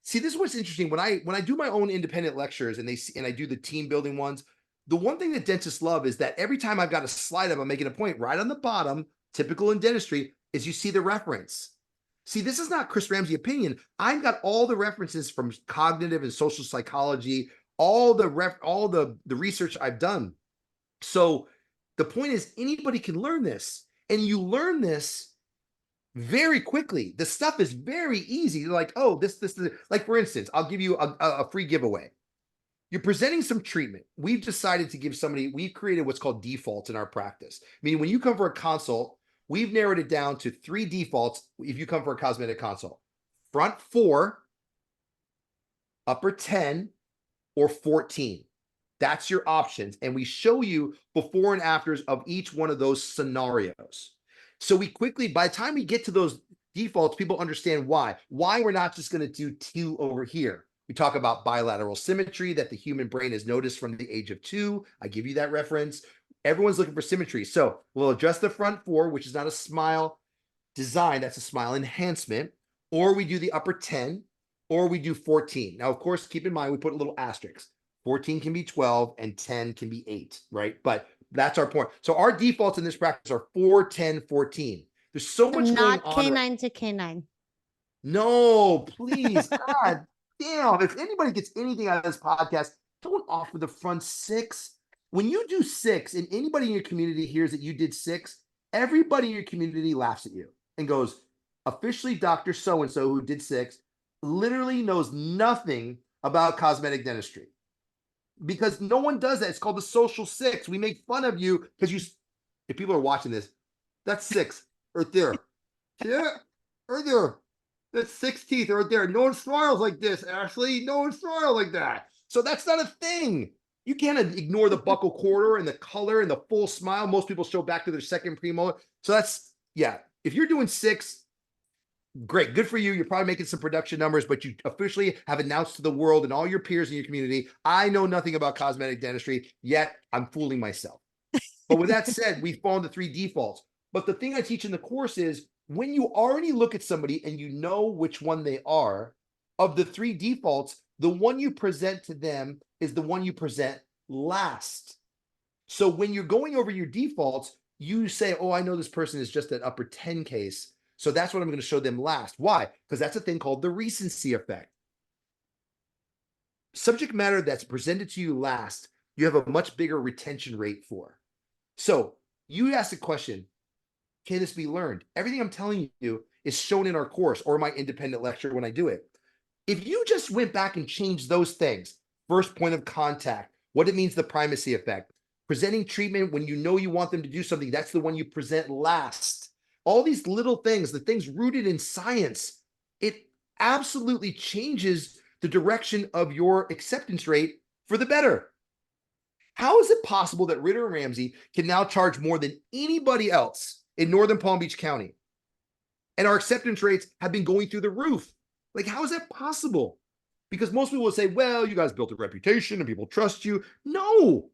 see, this is what's interesting. When I do my own independent lectures and I do the team building ones, the one thing that dentists love is that every time I've got a slide up, I'm making a point right on the bottom, typical in dentistry, is you see the reference. See, this is not Chris Ramsey opinion. I've got all the references from cognitive and social psychology, all the research I've done. So the point is, anybody can learn this, and you learn this very quickly. The stuff is very easy. Like, oh, this, like, for instance, I'll give you a free giveaway. You're presenting some treatment. We've decided to give somebody, we've created what's called defaults in our practice. Meaning when you come for a consult, we've narrowed it down to 3 defaults if you come for a cosmetic consult: front 4, upper 10, or 14. That's your options. And we show you before and afters of each one of those scenarios. So we quickly, by the time we get to those defaults, people understand why we're not just going to do 2 over here. We talk about bilateral symmetry that the human brain has noticed from the age of 2. I give you that reference. Everyone's looking for symmetry. So we'll address the front 4, which is not a smile design. That's a smile enhancement. Or we do the upper 10, or we do 14. Now, of course, keep in mind, we put a little asterisk. 14 can be 12 and 10 can be 8, right? But that's our point. So our defaults in this practice are 4, 10, 14. There's so much going Not on. canine to canine. No, please. God damn. If anybody gets anything out of this podcast, don't offer the front 6. When you do 6 and anybody in your community hears that you did 6, everybody in your community laughs at you and goes, officially Dr. So-and-so who did 6 literally knows nothing about cosmetic dentistry. Because no one does that. It's called the social 6. We make fun of you because if people are watching this, that's 6 right there. Yeah, right there. That's 6 teeth right there. No one smiles like this, Ashley. No one smiles like that. So that's not a thing. You can't ignore the buccal quarter and the color and the full smile. Most people show back to their second premolar. So that's, yeah. If you're doing 6, great, good for you. You're probably making some production numbers, but you officially have announced to the world and all your peers in your community, I know nothing about cosmetic dentistry, yet I'm fooling myself. But with that said, we fall into 3 defaults. But the thing I teach in the course is when you already look at somebody and you know which one they are, of the 3 defaults, the one you present to them is the one you present last. So when you're going over your defaults, you say, oh, I know this person is just an upper 10 case. So that's what I'm going to show them last. Why? Because that's a thing called the recency effect. Subject matter that's presented to you last, you have a much bigger retention rate for. So you ask the question, can this be learned? Everything I'm telling you is shown in our course or my independent lecture when I do it. If you just went back and changed those things, first point of contact, what it means, the primacy effect, presenting treatment when you know you want them to do something, that's the one you present last. All these little things, the things rooted in science, it absolutely changes the direction of your acceptance rate for the better. How is it possible that Ritter and Ramsey can now charge more than anybody else in Northern Palm Beach County? And our acceptance rates have been going through the roof. Like, how is that possible? Because most people will say, well, you guys built a reputation and people trust you. No,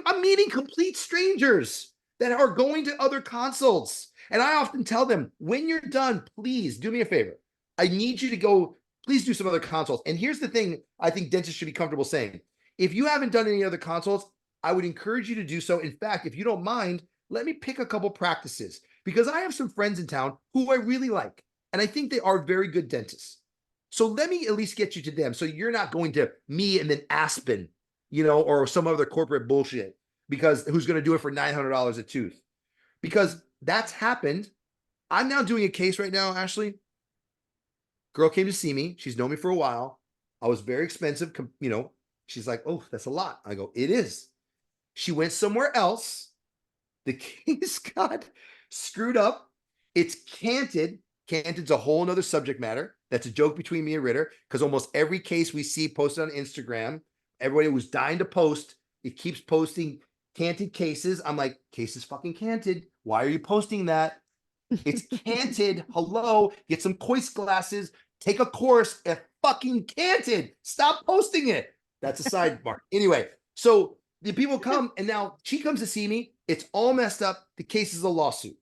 I'm meeting complete strangers that are going to other consults. And I often tell them, when you're done, please do me a favor. I need you to go, please do some other consults. And here's the thing I think dentists should be comfortable saying. If you haven't done any other consults, I would encourage you to do so. In fact, if you don't mind, let me pick a couple practices, because I have some friends in town who I really like, and I think they are very good dentists. So let me at least get you to them, so you're not going to me and then Aspen, or some other corporate bullshit, because who's going to do it for $900 a tooth? Because that's happened. I'm now doing a case right now, Ashley. Girl came to see me. She's known me for a while. I was very expensive. She's like, oh, that's a lot. I go, it is. She went somewhere else. The case got screwed up. It's canted. Canted's a whole nother subject matter. That's a joke between me and Ritter, because almost every case we see posted on Instagram, everybody was dying to post. It keeps posting canted cases. I'm like, case is fucking canted. Why are you posting that? It's canted. Hello. Get some Kois glasses. Take a course at fucking canted. Stop posting it. That's a sidebar. Anyway, so the people come, and now she comes to see me. It's all messed up. The case is a lawsuit.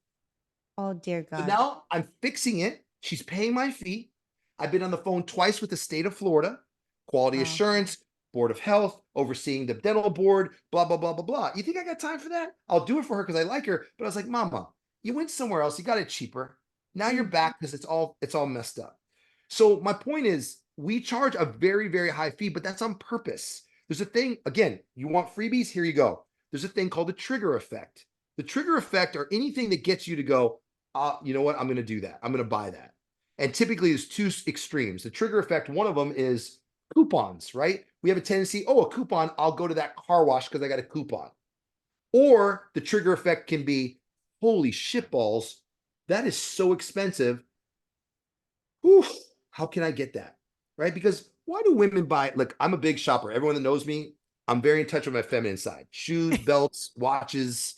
Oh, dear God. So now I'm fixing it. She's paying my fee. I've been on the phone twice with the state of Florida, quality assurance, Board of Health, overseeing the dental board, blah, blah, blah, blah, blah. You think I got time for that? I'll do it for her because I like her. But I was like, Mama, you went somewhere else. You got it cheaper. Now you're back because it's all messed up. So my point is, we charge a very, very high fee, but that's on purpose. There's a thing, again, you want freebies? Here you go. There's a thing called the trigger effect. The trigger effect, or anything that gets you to go, you know what, I'm going to do that. I'm going to buy that. And typically there's 2 extremes. The trigger effect, one of them is coupons, right? We have a tendency, a coupon, I'll go to that car wash because I got a coupon. Or the trigger effect can be, holy shitballs, that is so expensive. Whew, how can I get that? Right? Because why do women buy? Look, I'm a big shopper. Everyone that knows me, I'm very in touch with my feminine side. Shoes, belts, watches.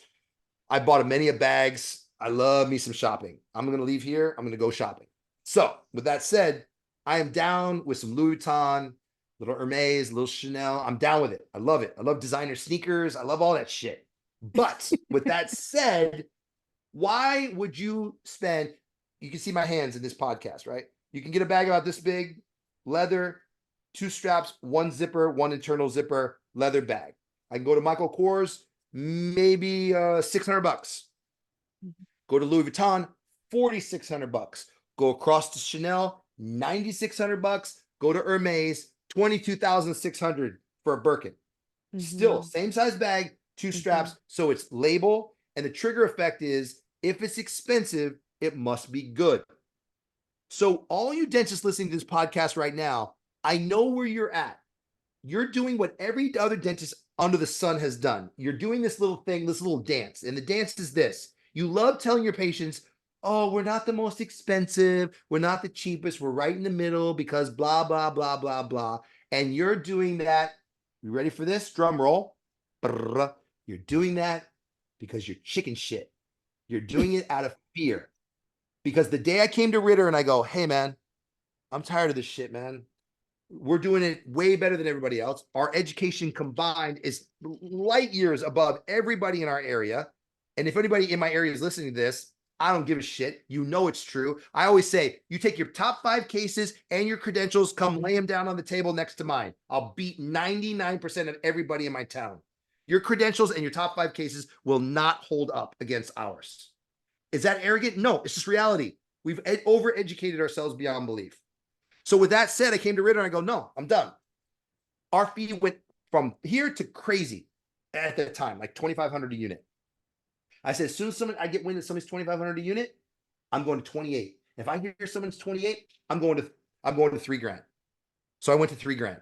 I bought many bags. I love me some shopping. I'm going to leave here. I'm going to go shopping. So with that said, I am down with some Louis Vuitton, little Hermes, little Chanel. I'm down with it. I love it. I love designer sneakers. I love all that shit. But with that said, why would you spend, you can see my hands in this podcast, right? You can get a bag about this big, leather, 2 straps, 1 zipper, 1 internal zipper, leather bag. I can go to Michael Kors, maybe $600. Go to Louis Vuitton, $4,600. Go across to Chanel, $9,600. Go to Hermes, $22,600 for a Birkin. Still same size bag, 2 straps. So it's label, and the trigger effect is, if it's expensive, it must be good. So all you dentists listening to this podcast right now, I know where you're at. You're doing what every other dentist under the sun has done. You're doing this little thing, this little dance. And the dance is this. You love telling your patients, oh, we're not the most expensive, we're not the cheapest, we're right in the middle because blah, blah, blah, blah, blah. And you're doing that. You ready for this? Drum roll. Brrr. You're doing that because you're chicken shit. You're doing it out of fear. Because the day I came to Ritter and I go, hey, man, I'm tired of this shit, man. We're doing it way better than everybody else. Our education combined is light years above everybody in our area. And if anybody in my area is listening to this, I don't give a shit. You know it's true. I always say, you take your top 5 cases and your credentials, come lay them down on the table next to mine. I'll beat 99% of everybody in my town. Your credentials and your top 5 cases will not hold up against ours. Is that arrogant? No, it's just reality. We've overeducated ourselves beyond belief. So with that said, I came to Ritter and I go, no, I'm done. Our fee went from here to crazy at the time, like $2,500 a unit. I said, as soon as I get wind that somebody's $2,500 a unit, I'm going to 28. If I hear someone's 28, I'm going to $3,000. So I went to $3,000.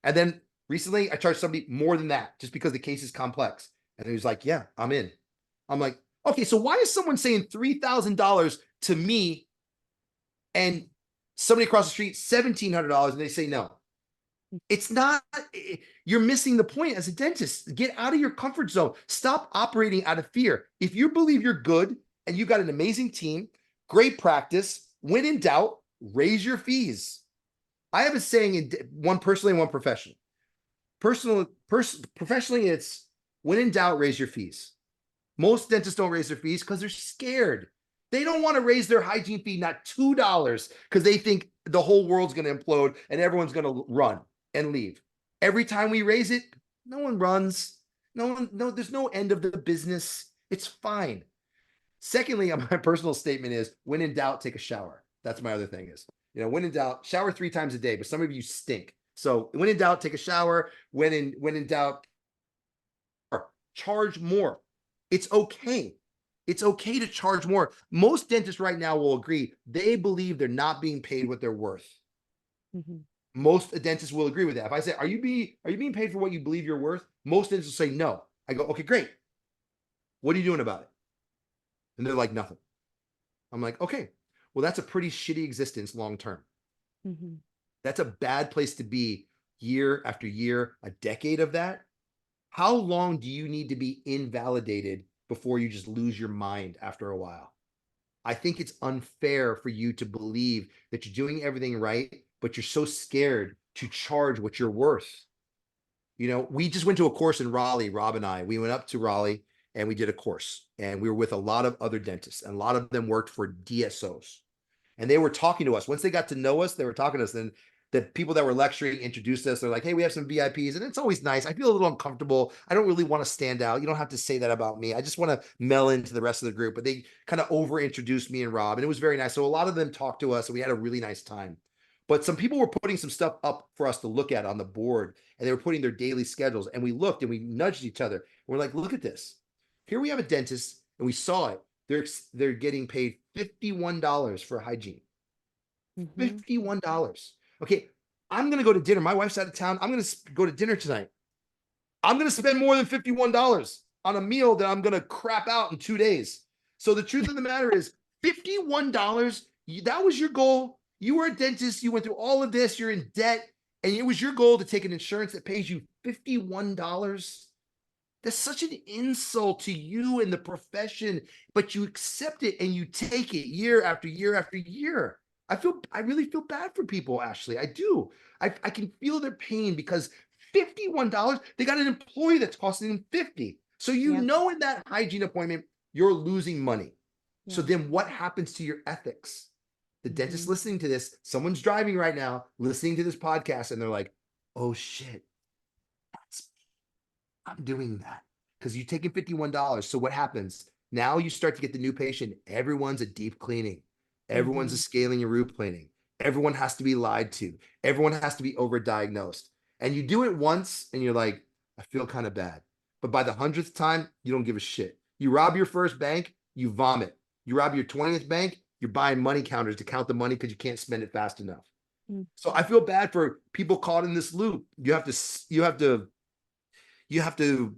And then recently I charged somebody more than that just because the case is complex. And he was like, yeah, I'm in. I'm like, okay, so why is someone saying $3,000 to me and somebody across the street $1,700 and they say no? It's not, you're missing the point as a dentist. Get out of your comfort zone. Stop operating out of fear. If you believe you're good and you got an amazing team, great practice, when in doubt, raise your fees. I have a saying in one personally and one professionally. Professionally, it's when in doubt, raise your fees. Most dentists don't raise their fees because they're scared. They don't want to raise their hygiene fee, not $2, because they think the whole world's going to implode and everyone's going to run and leave. Every time we raise it, no one runs. No, there's no end of the business. It's fine. Secondly, my personal statement is when in doubt, take a shower. That's my other thing is, when in doubt, shower 3 times a day, but some of you stink. So when in doubt, take a shower. When in doubt, charge more. It's okay. It's okay to charge more. Most dentists right now will agree. They believe they're not being paid what they're worth. Mm-hmm. Most dentists will agree with that. If I say, are you being paid for what you believe you're worth? Most dentists will say no. I go, okay, great. What are you doing about it? And they're like, nothing. I'm like, okay, well, that's a pretty shitty existence long-term. Mm-hmm. That's a bad place to be year after year, a decade of that. How long do you need to be invalidated before you just lose your mind after a while? I think it's unfair for you to believe that you're doing everything right, but you're so scared to charge what you're worth. We just went to a course in Raleigh, Rob and I. We went up to Raleigh and we did a course, and we were with a lot of other dentists, and a lot of them worked for DSOs. And they were talking to us. Once they got to know us, they were talking to us. Then the people that were lecturing introduced us. They're like, hey, we have some VIPs. And it's always nice. I feel a little uncomfortable. I don't really want to stand out. You don't have to say that about me. I just want to meld into the rest of the group. But they kind of over introduced me and Rob, and it was very nice. So a lot of them talked to us, and we had a really nice time. But some people were putting some stuff up for us to look at on the board, and they were putting their daily schedules. And we looked and we nudged each other. We're like, look at this. Here we have a dentist, and we saw it. They're getting paid $51 for hygiene. Mm-hmm. $51. Okay, I'm going to go to dinner. My wife's out of town. I'm going to go to dinner tonight. I'm going to spend more than $51 on a meal that I'm going to crap out in 2 days. So the truth of the matter is $51, that was your goal. You were a dentist. You went through all of this. You're in debt. And it was your goal to take an insurance that pays you $51. That's such an insult to you and the profession, but you accept it and you take it year after year after year. I really feel bad for people, Ashley. I do. I can feel their pain because $51, they got an employee that's costing them $50. So in that hygiene appointment, you're losing money. Yeah. So then what happens to your ethics? The dentist listening to this, someone's driving right now, listening to this podcast, and they're like, oh shit, I'm doing that because you're taking $51. So what happens? Now you start to get the new patient. Everyone's a deep cleaning. Everyone's a scaling and root planing. Everyone has to be lied to. Everyone has to be overdiagnosed. And you do it once and you're like, I feel kind of bad. But by the 100th time, you don't give a shit. You rob your first bank, you vomit. You rob your 20th bank, you're buying money counters to count the money because you can't spend it fast enough. So I feel bad for people caught in this loop. You have to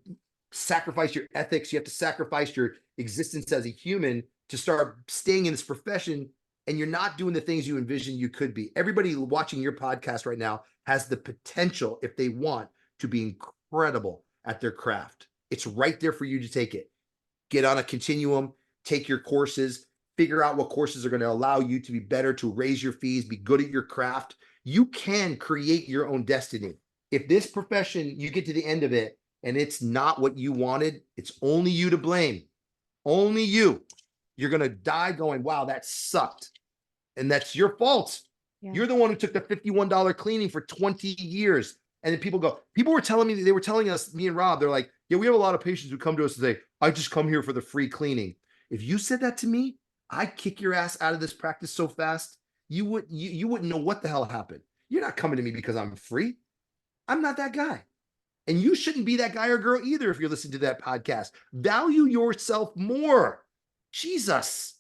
sacrifice your ethics. You have to sacrifice your existence as a human to start staying in this profession and you're not doing the things you envision you could be. Everybody watching your podcast right now has the potential, if they want, to be incredible at their craft. It's right there for you to take it. Get on a continuum, take your courses, figure out what courses are going to allow you to be better, to raise your fees, be good at your craft. You can create your own destiny. If this profession, you get to the end of it and it's not what you wanted, it's only you to blame. Only you. You're going to die going, wow, that sucked. And that's your fault. Yeah. You're the one who took the $51 cleaning for 20 years. And then people were telling me, they were telling us, me and Rob, they're like, yeah, we have a lot of patients who come to us and say, I just come here for the free cleaning. If you said that to me, I'd kick your ass out of this practice so fast, you wouldn't know what the hell happened. You're not coming to me because I'm free. I'm not that guy. And you shouldn't be that guy or girl either if you're listening to that podcast. Value yourself more. Jesus.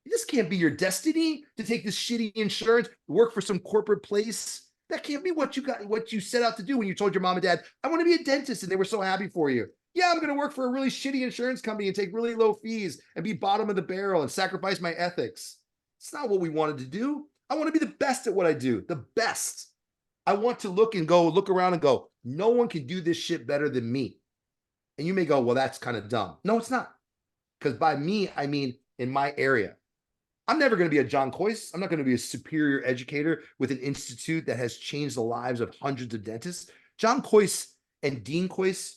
This can't be your destiny to take this shitty insurance, work for some corporate place. That can't be what you set out to do when you told your mom and dad, I want to be a dentist, and they were so happy for you. Yeah, I'm going to work for a really shitty insurance company and take really low fees and be bottom of the barrel and sacrifice my ethics. It's not what we wanted to do. I want to be the best at what I do, the best. I want to look around and go, no one can do this shit better than me. And you may go, well, that's kind of dumb. No, it's not. Because by me, I mean in my area. I'm never going to be a John Coyce. I'm not going to be a superior educator with an institute that has changed the lives of hundreds of dentists. John Coyce and Dean Coyce,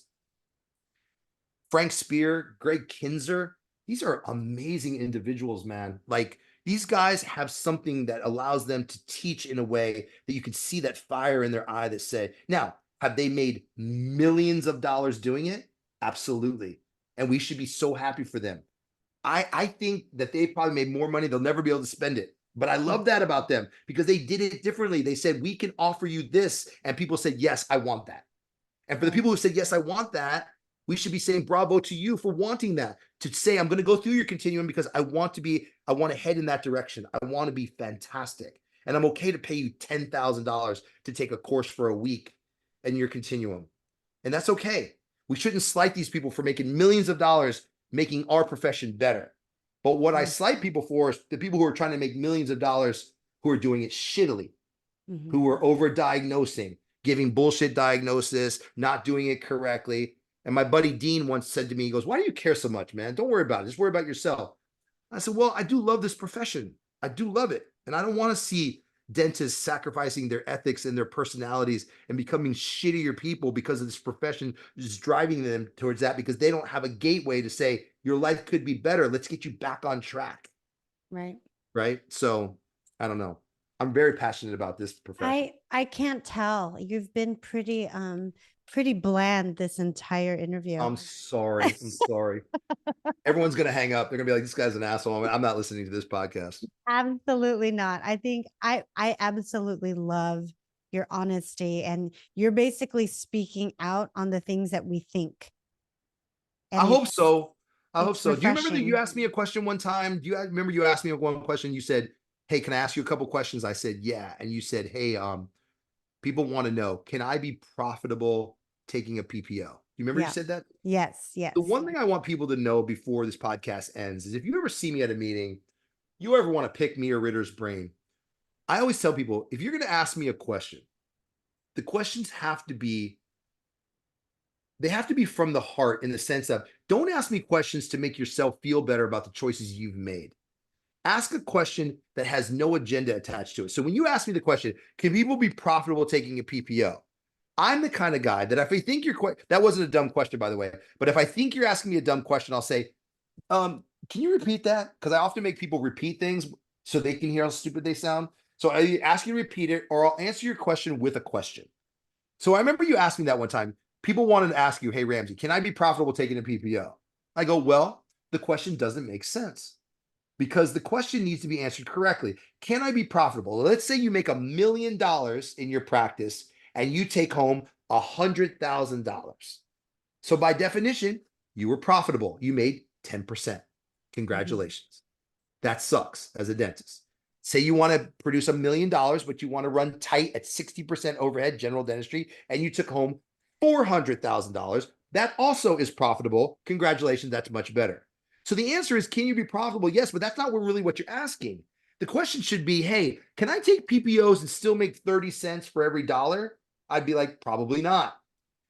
Frank Spear, Greg Kinzer, these are amazing individuals, man. Like, these guys have something that allows them to teach in a way that you can see that fire in their eye that say, now, have they made millions of dollars doing it? Absolutely. And we should be so happy for them. I think that they probably made more money. They'll never be able to spend it. But I love that about them because they did it differently. They said, we can offer you this. And people said, yes, I want that. And for the people who said, yes, I want that, we should be saying bravo to you for wanting that, to say, I'm going to go through your continuum because I want to head in that direction. I want to be fantastic. And I'm okay to pay you $10,000 to take a course for a week in your continuum. And that's okay. We shouldn't slight these people for making millions of dollars making our profession better. But what I slight people for is the people who are trying to make millions of dollars who are doing it shittily, who are over-diagnosing, giving bullshit diagnosis, not doing it correctly. And my buddy Dean once said to me, he goes, why do you care so much, man? Don't worry about it. Just worry about yourself. I said, well, I do love this profession. I do love it. And I don't want to see dentists sacrificing their ethics and their personalities and becoming shittier people because of this profession is driving them towards that, because they don't have a gateway to say your life could be better. Let's get you back on track. Right. So I don't know. I'm very passionate about this profession. I can't tell. You've been pretty bland this entire interview. I'm sorry. Everyone's going to hang up. They're going to be like, this guy's an asshole. I'm not listening to this podcast. Absolutely not. I think I absolutely love your honesty, and you're basically speaking out on the things that we think. And I hope so. Do you remember that you asked me a question one time? Do you remember you asked me one question? You said, hey, can I ask you a couple questions? I said, yeah. And you said, hey, people want to know, can I be profitable taking a PPO? You remember you said that? Yes. The one thing I want people to know before this podcast ends is, if you ever see me at a meeting, you ever want to pick me or Ritter's brain, I always tell people, if you're going to ask me a question, the questions have to be from the heart, in the sense of, don't ask me questions to make yourself feel better about the choices you've made. Ask a question that has no agenda attached to it. So when you ask me the question, can people be profitable taking a PPO? I'm the kind of guy that if I think that wasn't a dumb question, by the way, but if I think you're asking me a dumb question, I'll say, can you repeat that? Because I often make people repeat things so they can hear how stupid they sound. So I ask you to repeat it, or I'll answer your question with a question. So I remember you asked me that one time. People wanted to ask you, hey, Ramsey, can I be profitable taking a PPO? I go, well, the question doesn't make sense, because the question needs to be answered correctly. Can I be profitable? Let's say you make $1 million in your practice and you take home $100,000. So by definition, you were profitable. You made 10%. Congratulations. That sucks as a dentist. Say you want to produce $1 million, but you want to run tight at 60% overhead general dentistry, and you took home $400,000. That also is profitable. Congratulations. That's much better. So the answer is, can you be profitable? Yes, but that's not really what you're asking. The question should be, hey, can I take PPOs and still make 30 cents for every dollar? I'd be like, probably not.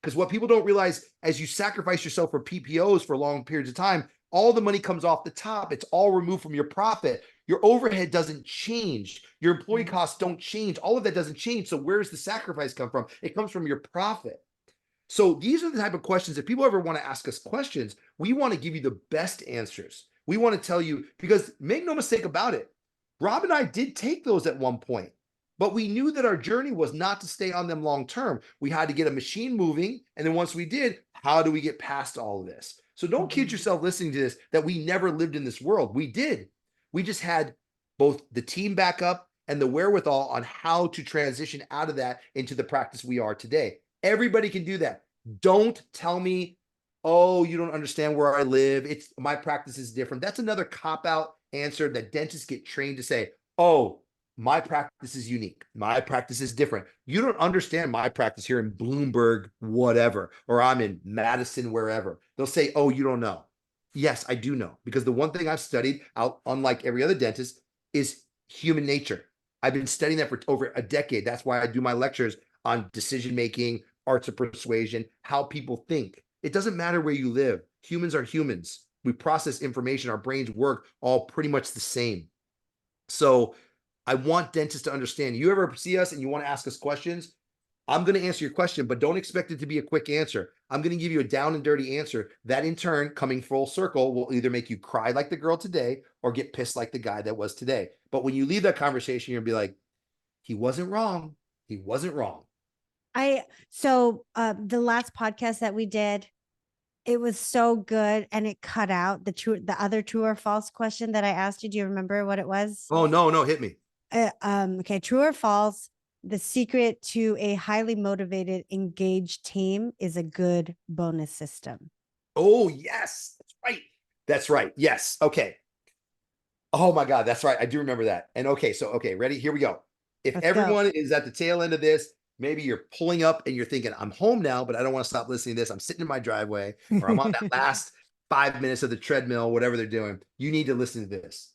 Because what people don't realize, as you sacrifice yourself for PPOs for long periods of time, all the money comes off the top. It's all removed from your profit. Your overhead doesn't change. Your employee costs don't change. All of that doesn't change. So where's the sacrifice come from? It comes from your profit. So these are the type of questions that people ever want to ask us questions. We want to give you the best answers. We want to tell you, because make no mistake about it, Rob and I did take those at one point, but we knew that our journey was not to stay on them long term. We had to get a machine moving. And then once we did, how do we get past all of this? So don't kid yourself listening to this, that we never lived in this world. We did. We just had both the team backup and the wherewithal on how to transition out of that into the practice we are today. Everybody can do that. Don't tell me, oh, you don't understand where I live. It's my practice is different. That's another cop-out answer that dentists get trained to say, oh, my practice is unique. My practice is different. You don't understand my practice here in Bloomberg, whatever, or I'm in Madison, wherever. They'll say, oh, you don't know. Yes, I do know, because the one thing I've studied out, unlike every other dentist, is human nature. I've been studying that for over a decade. That's why I do my lectures on decision-making, arts of persuasion, how people think. It doesn't matter where you live. Humans are humans. We process information. Our brains work all pretty much the same. So I want dentists to understand, you ever see us and you want to ask us questions, I'm going to answer your question, but don't expect it to be a quick answer. I'm going to give you a down and dirty answer that in turn, coming full circle, will either make you cry like the girl today or get pissed like the guy that was today. But when you leave that conversation, you'll be like, he wasn't wrong. He wasn't wrong. The last podcast that we did, it was so good, and it cut out the other true or false question that I asked you. Do you remember what it was? Oh, no, hit me. Okay, true or false? The secret to a highly motivated, engaged team is a good bonus system. Oh, yes, that's right. That's right. Yes. Okay. Oh my God, that's right. I do remember that. And okay, ready? Here we go. If Let's everyone go. is at the tail end of this, maybe you're pulling up and you're thinking, I'm home now, but I don't want to stop listening to this. I'm sitting in my driveway, or I'm on that last 5 minutes of the treadmill, whatever they're doing. You need to listen to this.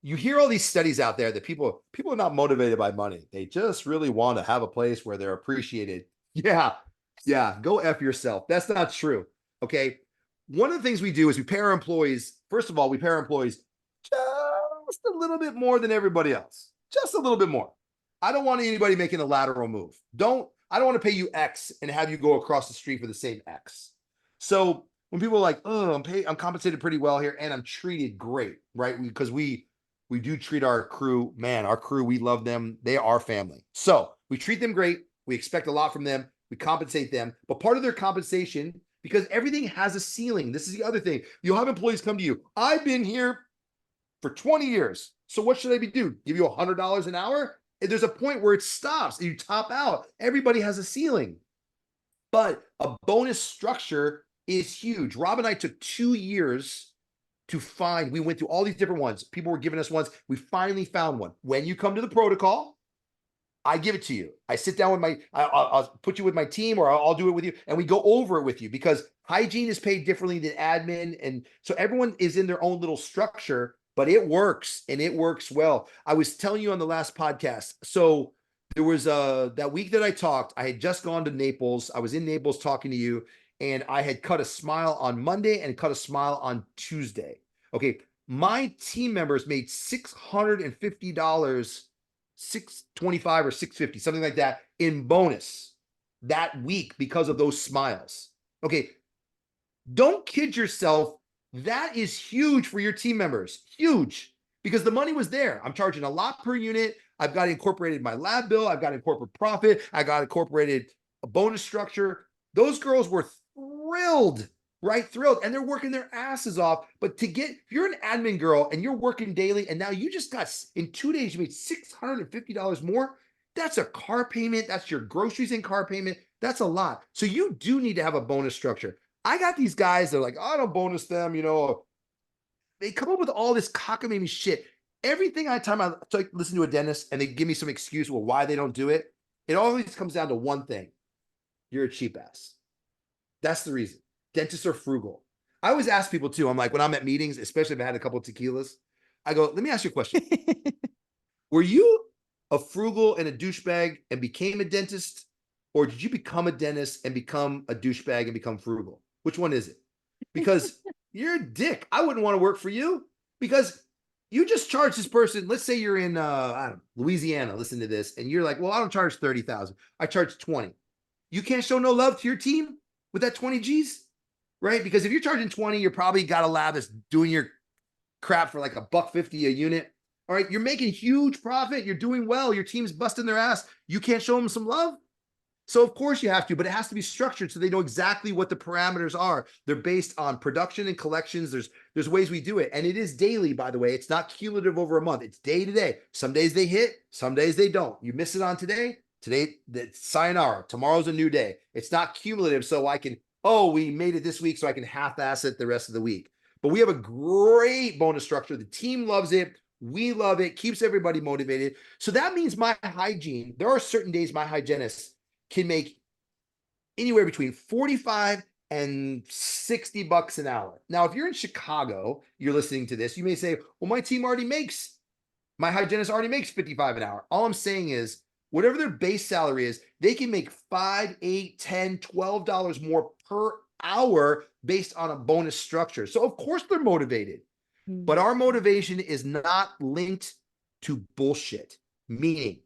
You hear all these studies out there that people are not motivated by money. They just really want to have a place where they're appreciated. Yeah, go F yourself. That's not true. Okay. One of the things we do is we pay our employees, first of all, we pay our employees just a little bit more than everybody else. Just a little bit more. I don't want anybody making a lateral move. I don't want to pay you X and have you go across the street for the same X. So when people are like, oh, I'm compensated pretty well here and I'm treated great, right? Because we do treat our crew, man, our crew, we love them. They are family. So we treat them great. We expect a lot from them. We compensate them. But part of their compensation, because everything has a ceiling. This is the other thing. You'll have employees come to you. I've been here for 20 years. So what should I be doing? Give you $100 an hour? There's a point where it stops and you top out. Everybody has a ceiling. But a bonus structure is huge. Rob and I took 2 years to find. We went through all these different ones. People were giving us ones. We finally found one. When you come to the protocol, I give it to you. I sit down with I'll put you with my team, or I'll do it with you, and we go over it with you, because hygiene is paid differently than admin. And so everyone is in their own little structure, but it works, and it works well. I was telling you on the last podcast. So there was that week that I talked, I had just gone to Naples. I was in Naples talking to you, and I had cut a smile on Monday and cut a smile on Tuesday. Okay. My team members made $650, 625 or 650, something like that, in bonus that week because of those smiles. Okay. Don't kid yourself. That is huge for your team members. Huge, because the money was there. I'm charging a lot per unit. I've got incorporated my lab bill. I've got incorporated profit. I got incorporated a bonus structure. Those girls were thrilled, right? Thrilled. And they're working their asses off. But if you're an admin girl and you're working daily, and now you just got, in 2 days, you made $650 more. That's a car payment. That's your groceries and car payment. That's a lot. So you do need to have a bonus structure. I got these guys that are like, oh, I don't bonus them, They come up with all this cockamamie shit. Everything I listen to a dentist and they give me some excuse why they don't do it, it always comes down to one thing. You're a cheap ass. That's the reason. Dentists are frugal. I always ask people too. I'm like, when I'm at meetings, especially if I had a couple of tequilas, I go, let me ask you a question. Were you a frugal and a douchebag and became a dentist? Or did you become a dentist and become a douchebag and become frugal? Which one is it? Because you're a dick. I wouldn't want to work for you because you just charge this person. Let's say you're in I don't know, Louisiana, listen to this, and you're like, well, I don't charge 30,000. I charge 20. You can't show no love to your team with that 20 G's, right? Because if you're charging 20, you're probably got a lab that's doing your crap for like $1.50 a unit. All right, you're making huge profit. You're doing well. Your team's busting their ass. You can't show them some love. So of course you have to, but it has to be structured so they know exactly what the parameters are. They're based on production and collections. There's ways we do it. And it is daily, by the way. It's not cumulative over a month. It's day to day. Some days they hit, some days they don't. You miss it on today, that's sayonara. Tomorrow's a new day. It's not cumulative so I can, oh, we made it this week so I can half-ass it the rest of the week. But we have a great bonus structure. The team loves it. We love it. Keeps everybody motivated. So that means my hygiene, there are certain days my hygienist can make anywhere between 45 and $60 an hour. Now, if you're in Chicago, you're listening to this, you may say, well, my hygienist already makes 55 an hour. All I'm saying is whatever their base salary is, they can make $5, $8, $10, $12 more per hour based on a bonus structure. So of course they're motivated, but our motivation is not linked to bullshit, meaning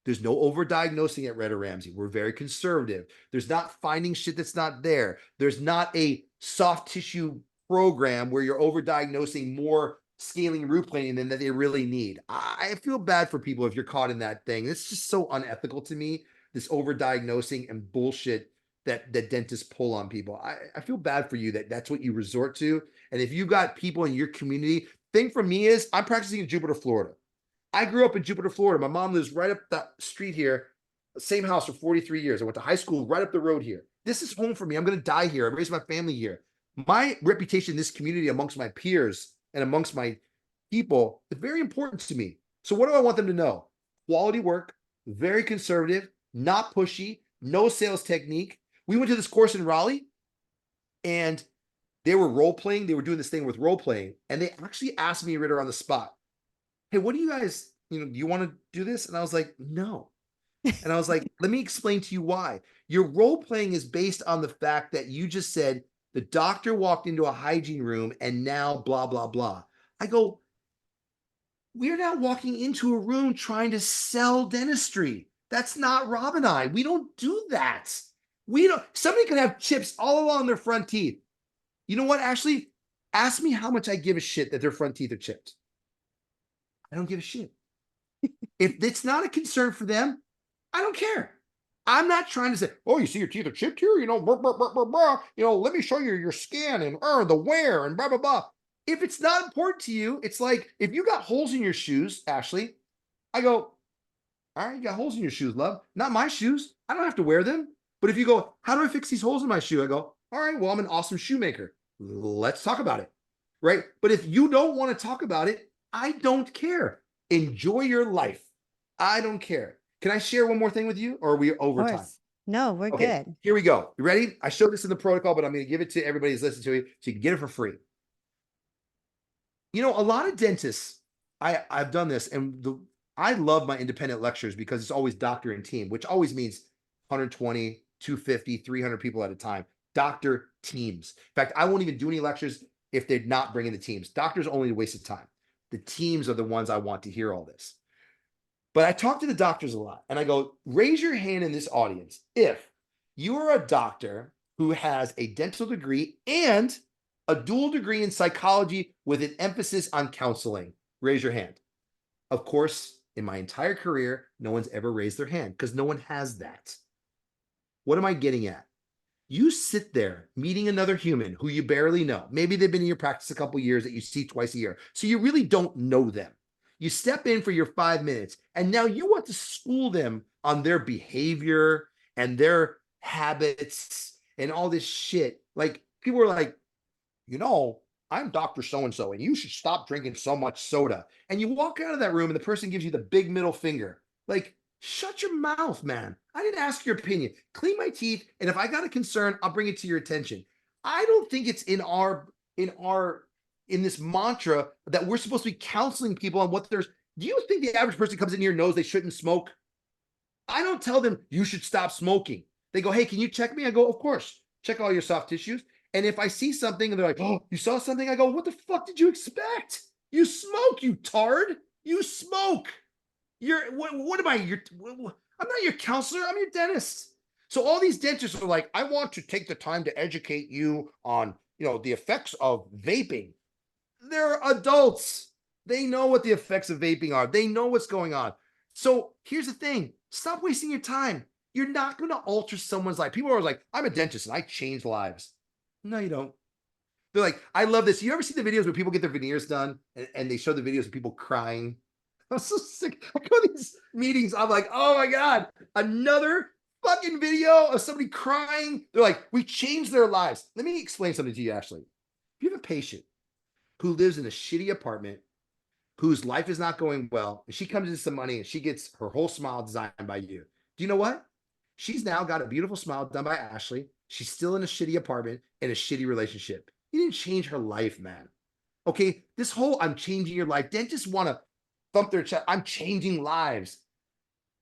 there's no overdiagnosing at Red or Ramsey. We're very conservative. There's not finding shit that's not there. There's not a soft tissue program where you're overdiagnosing more scaling root planing than that they really need. I feel bad for people if you're caught in that thing. It's just so unethical to me, this overdiagnosing and bullshit that dentists pull on people. I feel bad for you that that's what you resort to. And if you've got people in your community, thing for me is I'm practicing in Jupiter, Florida. I grew up in Jupiter, Florida. My mom lives right up the street here, same house for 43 years. I went to high school right up the road here. This is home for me. I'm going to die here. I raised my family here. My reputation in this community amongst my peers and amongst my people is very important to me. So what do I want them to know? Quality work, very conservative, not pushy, no sales technique. We went to this course in Raleigh and they were role playing. They were doing this thing with role playing. And they actually asked me right on the spot, hey, what do you guys, do you want to do this? And I was like, no. And I was like, let me explain to you why. Your role playing is based on the fact that you just said the doctor walked into a hygiene room and now blah, blah, blah. I go, we're now walking into a room trying to sell dentistry. That's not Rob and I. We don't do that. Somebody can have chips all along their front teeth. You know what, Ashley? Ask me how much I give a shit that their front teeth are chipped. I don't give a shit. If it's not a concern for them, I don't care. I'm not trying to say, oh, you see your teeth are chipped here, blah, blah, blah, blah, blah. Let me show you your scan and the wear and blah, blah, blah. If it's not important to you, it's like if you got holes in your shoes, Ashley, I go, all right, you got holes in your shoes, love. Not my shoes. I don't have to wear them. But if you go, how do I fix these holes in my shoe? I go, all right, well, I'm an awesome shoemaker. Let's talk about it. Right. But if you don't want to talk about it, I don't care. Enjoy your life. I don't care. Can I share one more thing with you or are we over time? No, we're good. Here we go. You ready? I showed this in the protocol, but I'm going to give it to everybody who's listening to it so you can get it for free. A lot of dentists, I've done this and I love my independent lectures because it's always doctor and team, which always means 120, 250, 300 people at a time. Doctor teams. In fact, I won't even do any lectures if they're not bringing the teams. Doctors are only a waste of time. The teams are the ones I want to hear all this. But I talk to the doctors a lot and I go, raise your hand in this audience if you are a doctor who has a dental degree and a dual degree in psychology with an emphasis on counseling. Raise your hand. Of course, in my entire career, no one's ever raised their hand because no one has that. What am I getting at? You sit there meeting another human who you barely know. Maybe they've been in your practice a couple of years that you see twice a year. So you really don't know them. You step in for your 5 minutes and now you want to school them on their behavior and their habits and all this shit. Like people are like, I'm Dr. So-and-so and you should stop drinking so much soda. And you walk out of that room and the person gives you the big middle finger. Like, shut your mouth, man. I didn't ask your opinion. Clean my teeth. And if I got a concern, I'll bring it to your attention. I don't think it's in our in this mantra that we're supposed to be counseling people on what there's. Do you think the average person comes in here knows they shouldn't smoke? I don't tell them you should stop smoking. They go, hey, can you check me? I go, of course. Check all your soft tissues. And if I see something and they're like, oh, you saw something? I go, what the fuck did you expect? You smoke, you tard. You smoke. You're what am I? I'm not your counselor. I'm your dentist. So all these dentists are like, I want to take the time to educate you on, the effects of vaping. They're adults. They know what the effects of vaping are. They know what's going on. So here's the thing. Stop wasting your time. You're not going to alter someone's life. People are like, I'm a dentist and I change lives. No, you don't. They're like, I love this. You ever see the videos where people get their veneers done and they show the videos of people crying? I'm so sick. I go to these meetings. I'm like, oh my God, another fucking video of somebody crying. They're like, we changed their lives. Let me explain something to you, Ashley. If you have a patient who lives in a shitty apartment, whose life is not going well, and she comes into some money and she gets her whole smile designed by you. Do you know what? She's now got a beautiful smile done by Ashley. She's still in a shitty apartment in a shitty relationship. You didn't change her life, man. Okay, this whole I'm changing your life. Dentists want to thump their chest. I'm changing lives.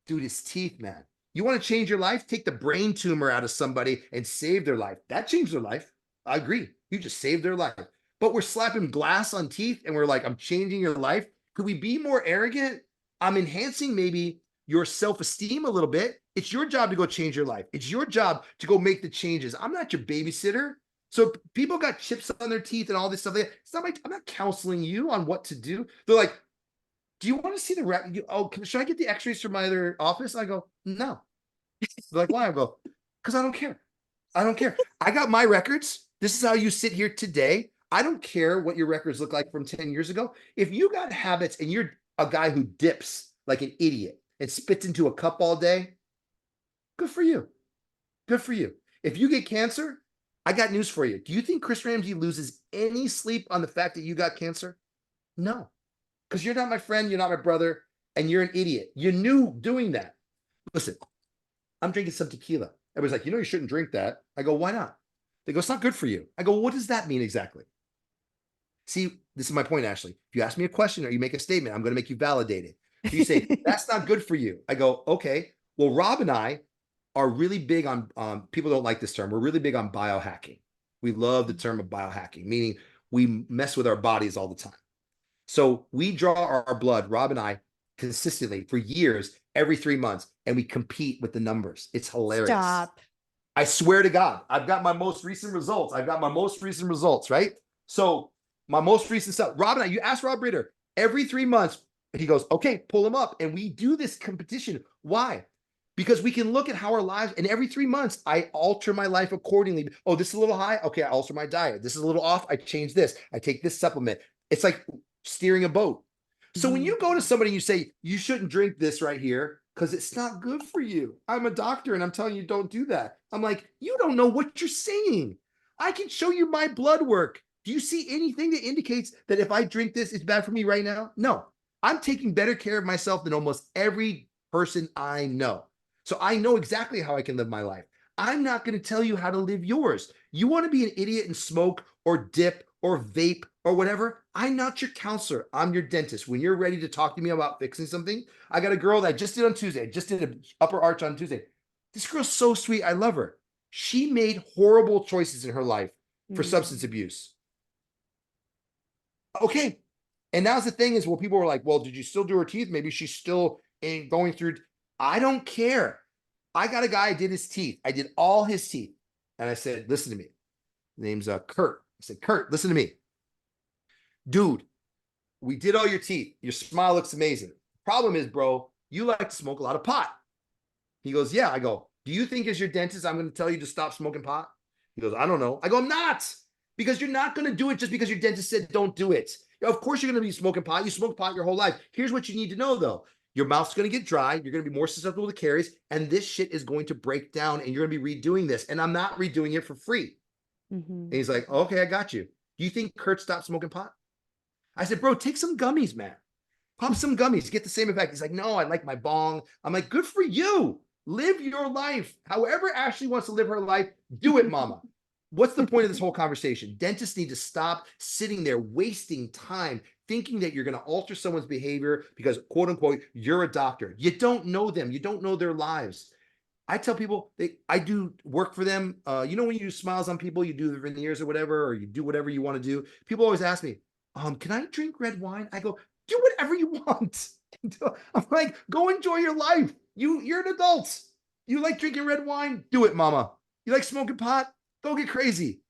Dude, his teeth, man. You want to change your life? Take the brain tumor out of somebody and save their life. That changed their life. I agree. You just saved their life. But we're slapping glass on teeth and we're like, I'm changing your life. Could we be more arrogant? I'm enhancing maybe your self-esteem a little bit. It's your job to go change your life. It's your job to go make the changes. I'm not your babysitter. So people got chips on their teeth and all this stuff. It's not I'm not counseling you on what to do. They're like, do you want to see the should I get the x-rays from my other office? I go, no. They're like, why? I go, because I don't care. I don't care. I got my records. This is how you sit here today. I don't care what your records look like from 10 years ago. If you got habits and you're a guy who dips like an idiot and spits into a cup all day, good for you. Good for you. If you get cancer, I got news for you. Do you think Chris Ramsey loses any sleep on the fact that you got cancer? No, because you're not my friend. You're not my brother, and you're an idiot. You knew doing that. Listen, I'm drinking some tequila. Everybody's like, you shouldn't drink that. I go, why not? They go, it's not good for you. I go, what does that mean exactly? See, this is my point, Ashley. If you ask me a question or you make a statement, I'm going to make you validate it. If you say, that's not good for you, I go, okay. Well, Rob and I are really big on, people don't like this term. We're really big on biohacking. We love the term of biohacking, meaning we mess with our bodies all the time. So we draw our blood, Rob and I, consistently for years, every 3 months, and we compete with the numbers. It's hilarious. Stop. I swear to God, I've got my most recent results. Right? So my most recent stuff, Rob and I, you ask Rob Ritter, every 3 months, he goes, okay, pull him up. And we do this competition. Why? Because we can look at how our lives, and every 3 months, I alter my life accordingly. Oh, this is a little high. Okay, I alter my diet. This is a little off. I change this. I take this supplement. It's like steering a boat. So when you go to somebody and you say, you shouldn't drink this right here because it's not good for you. I'm a doctor and I'm telling you, don't do that. I'm like, you don't know what you're saying. I can show you my blood work. Do you see anything that indicates that if I drink this, it's bad for me right now? No, I'm taking better care of myself than almost every person I know. So I know exactly how I can live my life. I'm not going to tell you how to live yours. You want to be an idiot and smoke or dip or vape or whatever? I'm not your counselor. I'm your dentist. When you're ready to talk to me about fixing something, I got a girl that I just did on Tuesday. I just did an upper arch on Tuesday. This girl's so sweet. I love her. She made horrible choices in her life for substance abuse. Okay. And now's the thing is, well, people were like, well, did you still do her teeth? Maybe she's still going through. I don't care. I got a guy, I did his teeth. I did all his teeth. And I said, listen to me. His name's Kurt. I said, Kurt, listen to me. Dude, we did all your teeth. Your smile looks amazing. Problem is, bro, you like to smoke a lot of pot. He goes, yeah. I go, do you think as your dentist, I'm going to tell you to stop smoking pot? He goes, I don't know. I go, I'm not. Because you're not going to do it just because your dentist said don't do it. Of course you're going to be smoking pot. You smoke pot your whole life. Here's what you need to know, though. Your mouth's going to get dry. You're going to be more susceptible to caries. And this shit is going to break down and you're going to be redoing this. And I'm not redoing it for free. And he's like, okay, I got you. Do you think Kurt stopped smoking pot? I said, bro, take some gummies, man. Pop some gummies, get the same effect. He's like, no, I like my bong. I'm like, good for you. Live your life. However Ashley wants to live her life, do it, mama. What's the point of this whole conversation? Dentists need to stop sitting there wasting time thinking that you're going to alter someone's behavior because, quote unquote, you're a doctor. You don't know them. You don't know their lives. I tell people I do work for them. When you do smiles on people, you do the veneers or whatever, or you do whatever you want to do. People always ask me, can I drink red wine? I go, do whatever you want. I'm like, go enjoy your life. You're an adult. You like drinking red wine? Do it, mama. You like smoking pot? Go get crazy.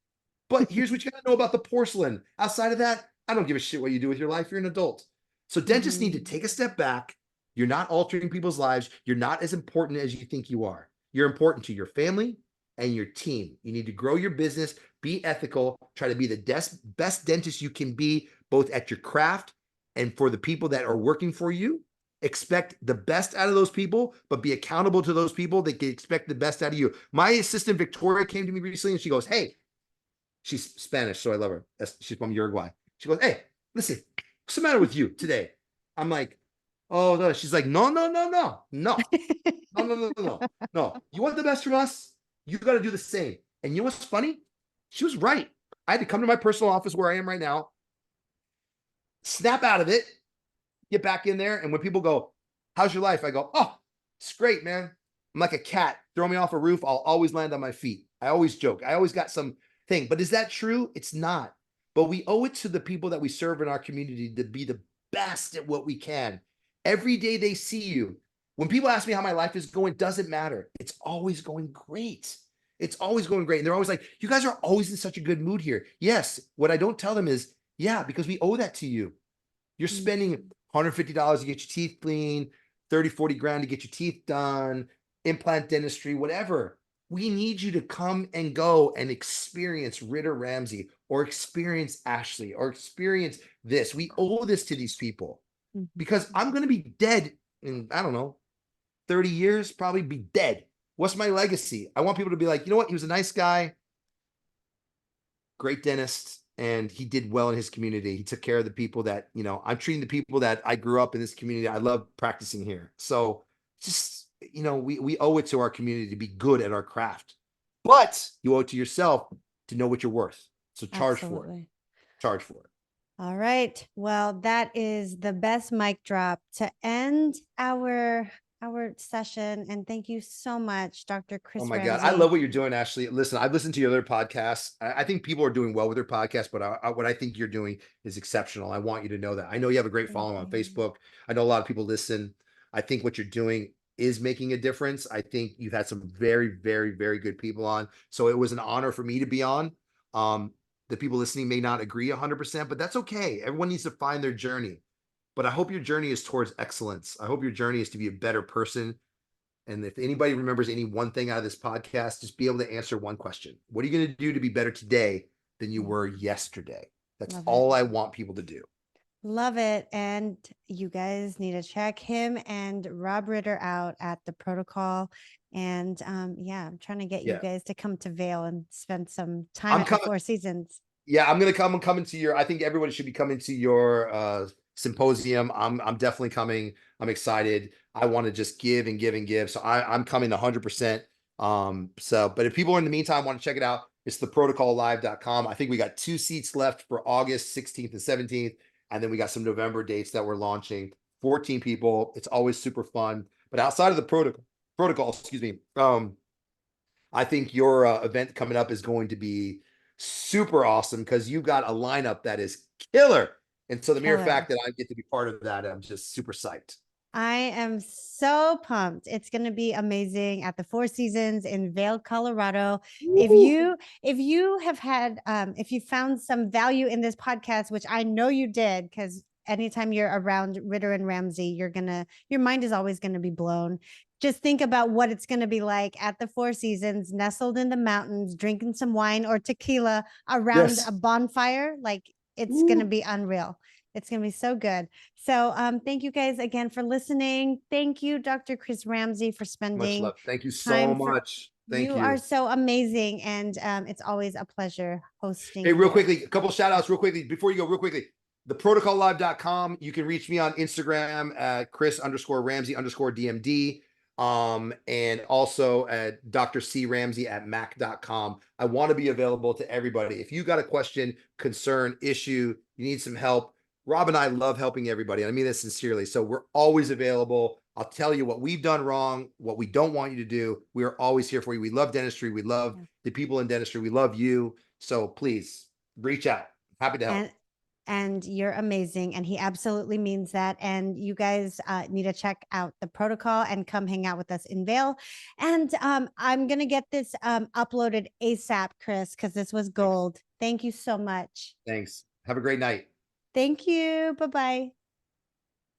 But here's what you got to know about the porcelain. Outside of that, I don't give a shit what you do with your life. You're an adult. So dentists need to take a step back. You're not altering people's lives. You're not as important as you think you are. You're important to your family and your team. You need to grow your business, be ethical, try to be the best dentist you can be, both at your craft and for the people that are working for you. Expect the best out of those people, but be accountable to those people that can expect the best out of you. My assistant, Victoria, came to me recently and she goes, hey, she's Spanish, so I love her. She's from Uruguay. She goes, hey, listen, what's the matter with you today? I'm like, oh, no. She's like, no, no, no, no, no, no, no, no, no, no. You want the best from us? You got to do the same. And you know what's funny? She was right. I had to come to my personal office where I am right now, snap out of it, get back in there. And when people go, how's your life? I go, oh, it's great, man. I'm like a cat. Throw me off a roof. I'll always land on my feet. I always joke. I always got some thing. But is that true? It's not. But we owe it to the people that we serve in our community to be the best at what we can. Every day they see you. When people ask me how my life is going, it doesn't matter. It's always going great. It's always going great. And they're always like, you guys are always in such a good mood here. Yes. What I don't tell them is, yeah, because we owe that to you. You're spending $150 to get your teeth clean, 30, 40 grand to get your teeth done, implant dentistry, whatever. We need you to come and go and experience Ritter Ramsey or experience Ashley or experience this. We owe this to these people because I'm going to be dead in, I don't know, 30 years, probably be dead. What's my legacy? I want people to be like, you know what? He was a nice guy, great dentist, and he did well in his community. He took care of the people that, I'm treating the people that I grew up in this community. I love practicing here. So just, we owe it to our community to be good at our craft, but you owe it to yourself to know what you're worth. So charge for it. Charge for it. All right. Well, that is the best mic drop to end our session. And thank you so much, Dr. Chris Oh my Ramsey. God. I love what you're doing, Ashley. Listen, I've listened to your other podcasts. I think people are doing well with their podcast, but what I think you're doing is exceptional. I want you to know that. I know you have a great following on Facebook. I know a lot of people listen. I think what you're doing is making a difference. I think you've had some very, very, very good people on. So it was an honor for me to be on. The people listening may not agree 100%, but that's okay. Everyone needs to find their journey. But I hope your journey is towards excellence. I hope your journey is to be a better person. And if anybody remembers any one thing out of this podcast, just be able to answer one question. What are you going to do to be better today than you were yesterday? That's all I want people to do. Love it. And you guys need to check him and Rob Ritter out at the Protocol. And I'm trying to get you guys to come to Vail and spend some time at the Four Seasons. Yeah, I'm coming to I think everybody should be coming to your symposium. I'm definitely coming. I'm excited. I want to just give and give and give. So I'm coming 100%. But if people are in the meantime want to check it out, it's theprotocollive.com. I think we got 2 seats left for August 16th and 17th. And then we got some November dates that we're launching. 14 people. It's always super fun. But outside of the protocol, excuse me. I think your event coming up is going to be super awesome because you got a lineup that is killer. And so the mere fact that I get to be part of that, I'm just super psyched. I am so pumped. It's going to be amazing at the Four Seasons in Vail, Colorado. Woo! If you have had, if you found some value in this podcast, which I know you did, because anytime you're around Ritter and Ramsey, your mind is always going to be blown. Just think about what it's going to be like at the Four Seasons, nestled in the mountains, drinking some wine or tequila around a bonfire. Like it's going to be unreal. It's going to be so good. So thank you guys again for listening. Thank you, Dr. Chris Ramsey, for spending much love. Thank you so much. Thank you. You are so amazing. And it's always a pleasure hosting. Hey, real quickly, a couple shout outs real quickly. Before you go, real quickly, theprotocollive.com. You can reach me on Instagram at Chris_Ramsey_DMD. And also at Dr. C Ramsey at mac.com. I want to be available to everybody. If you got a question, concern, issue, you need some help, Rob and I love helping everybody. I mean this sincerely. So we're always available. I'll tell you what we've done wrong, what we don't want you to do. We are always here for you. We love dentistry. We love the people in dentistry. We love you. So please reach out. Happy to help. And you're amazing. And he absolutely means that. And you guys need to check out the protocol and come hang out with us in Vail. And I'm going to get this uploaded ASAP, Chris, because this was gold. Thank you so much. Thanks. Have a great night. Thank you. Bye-bye.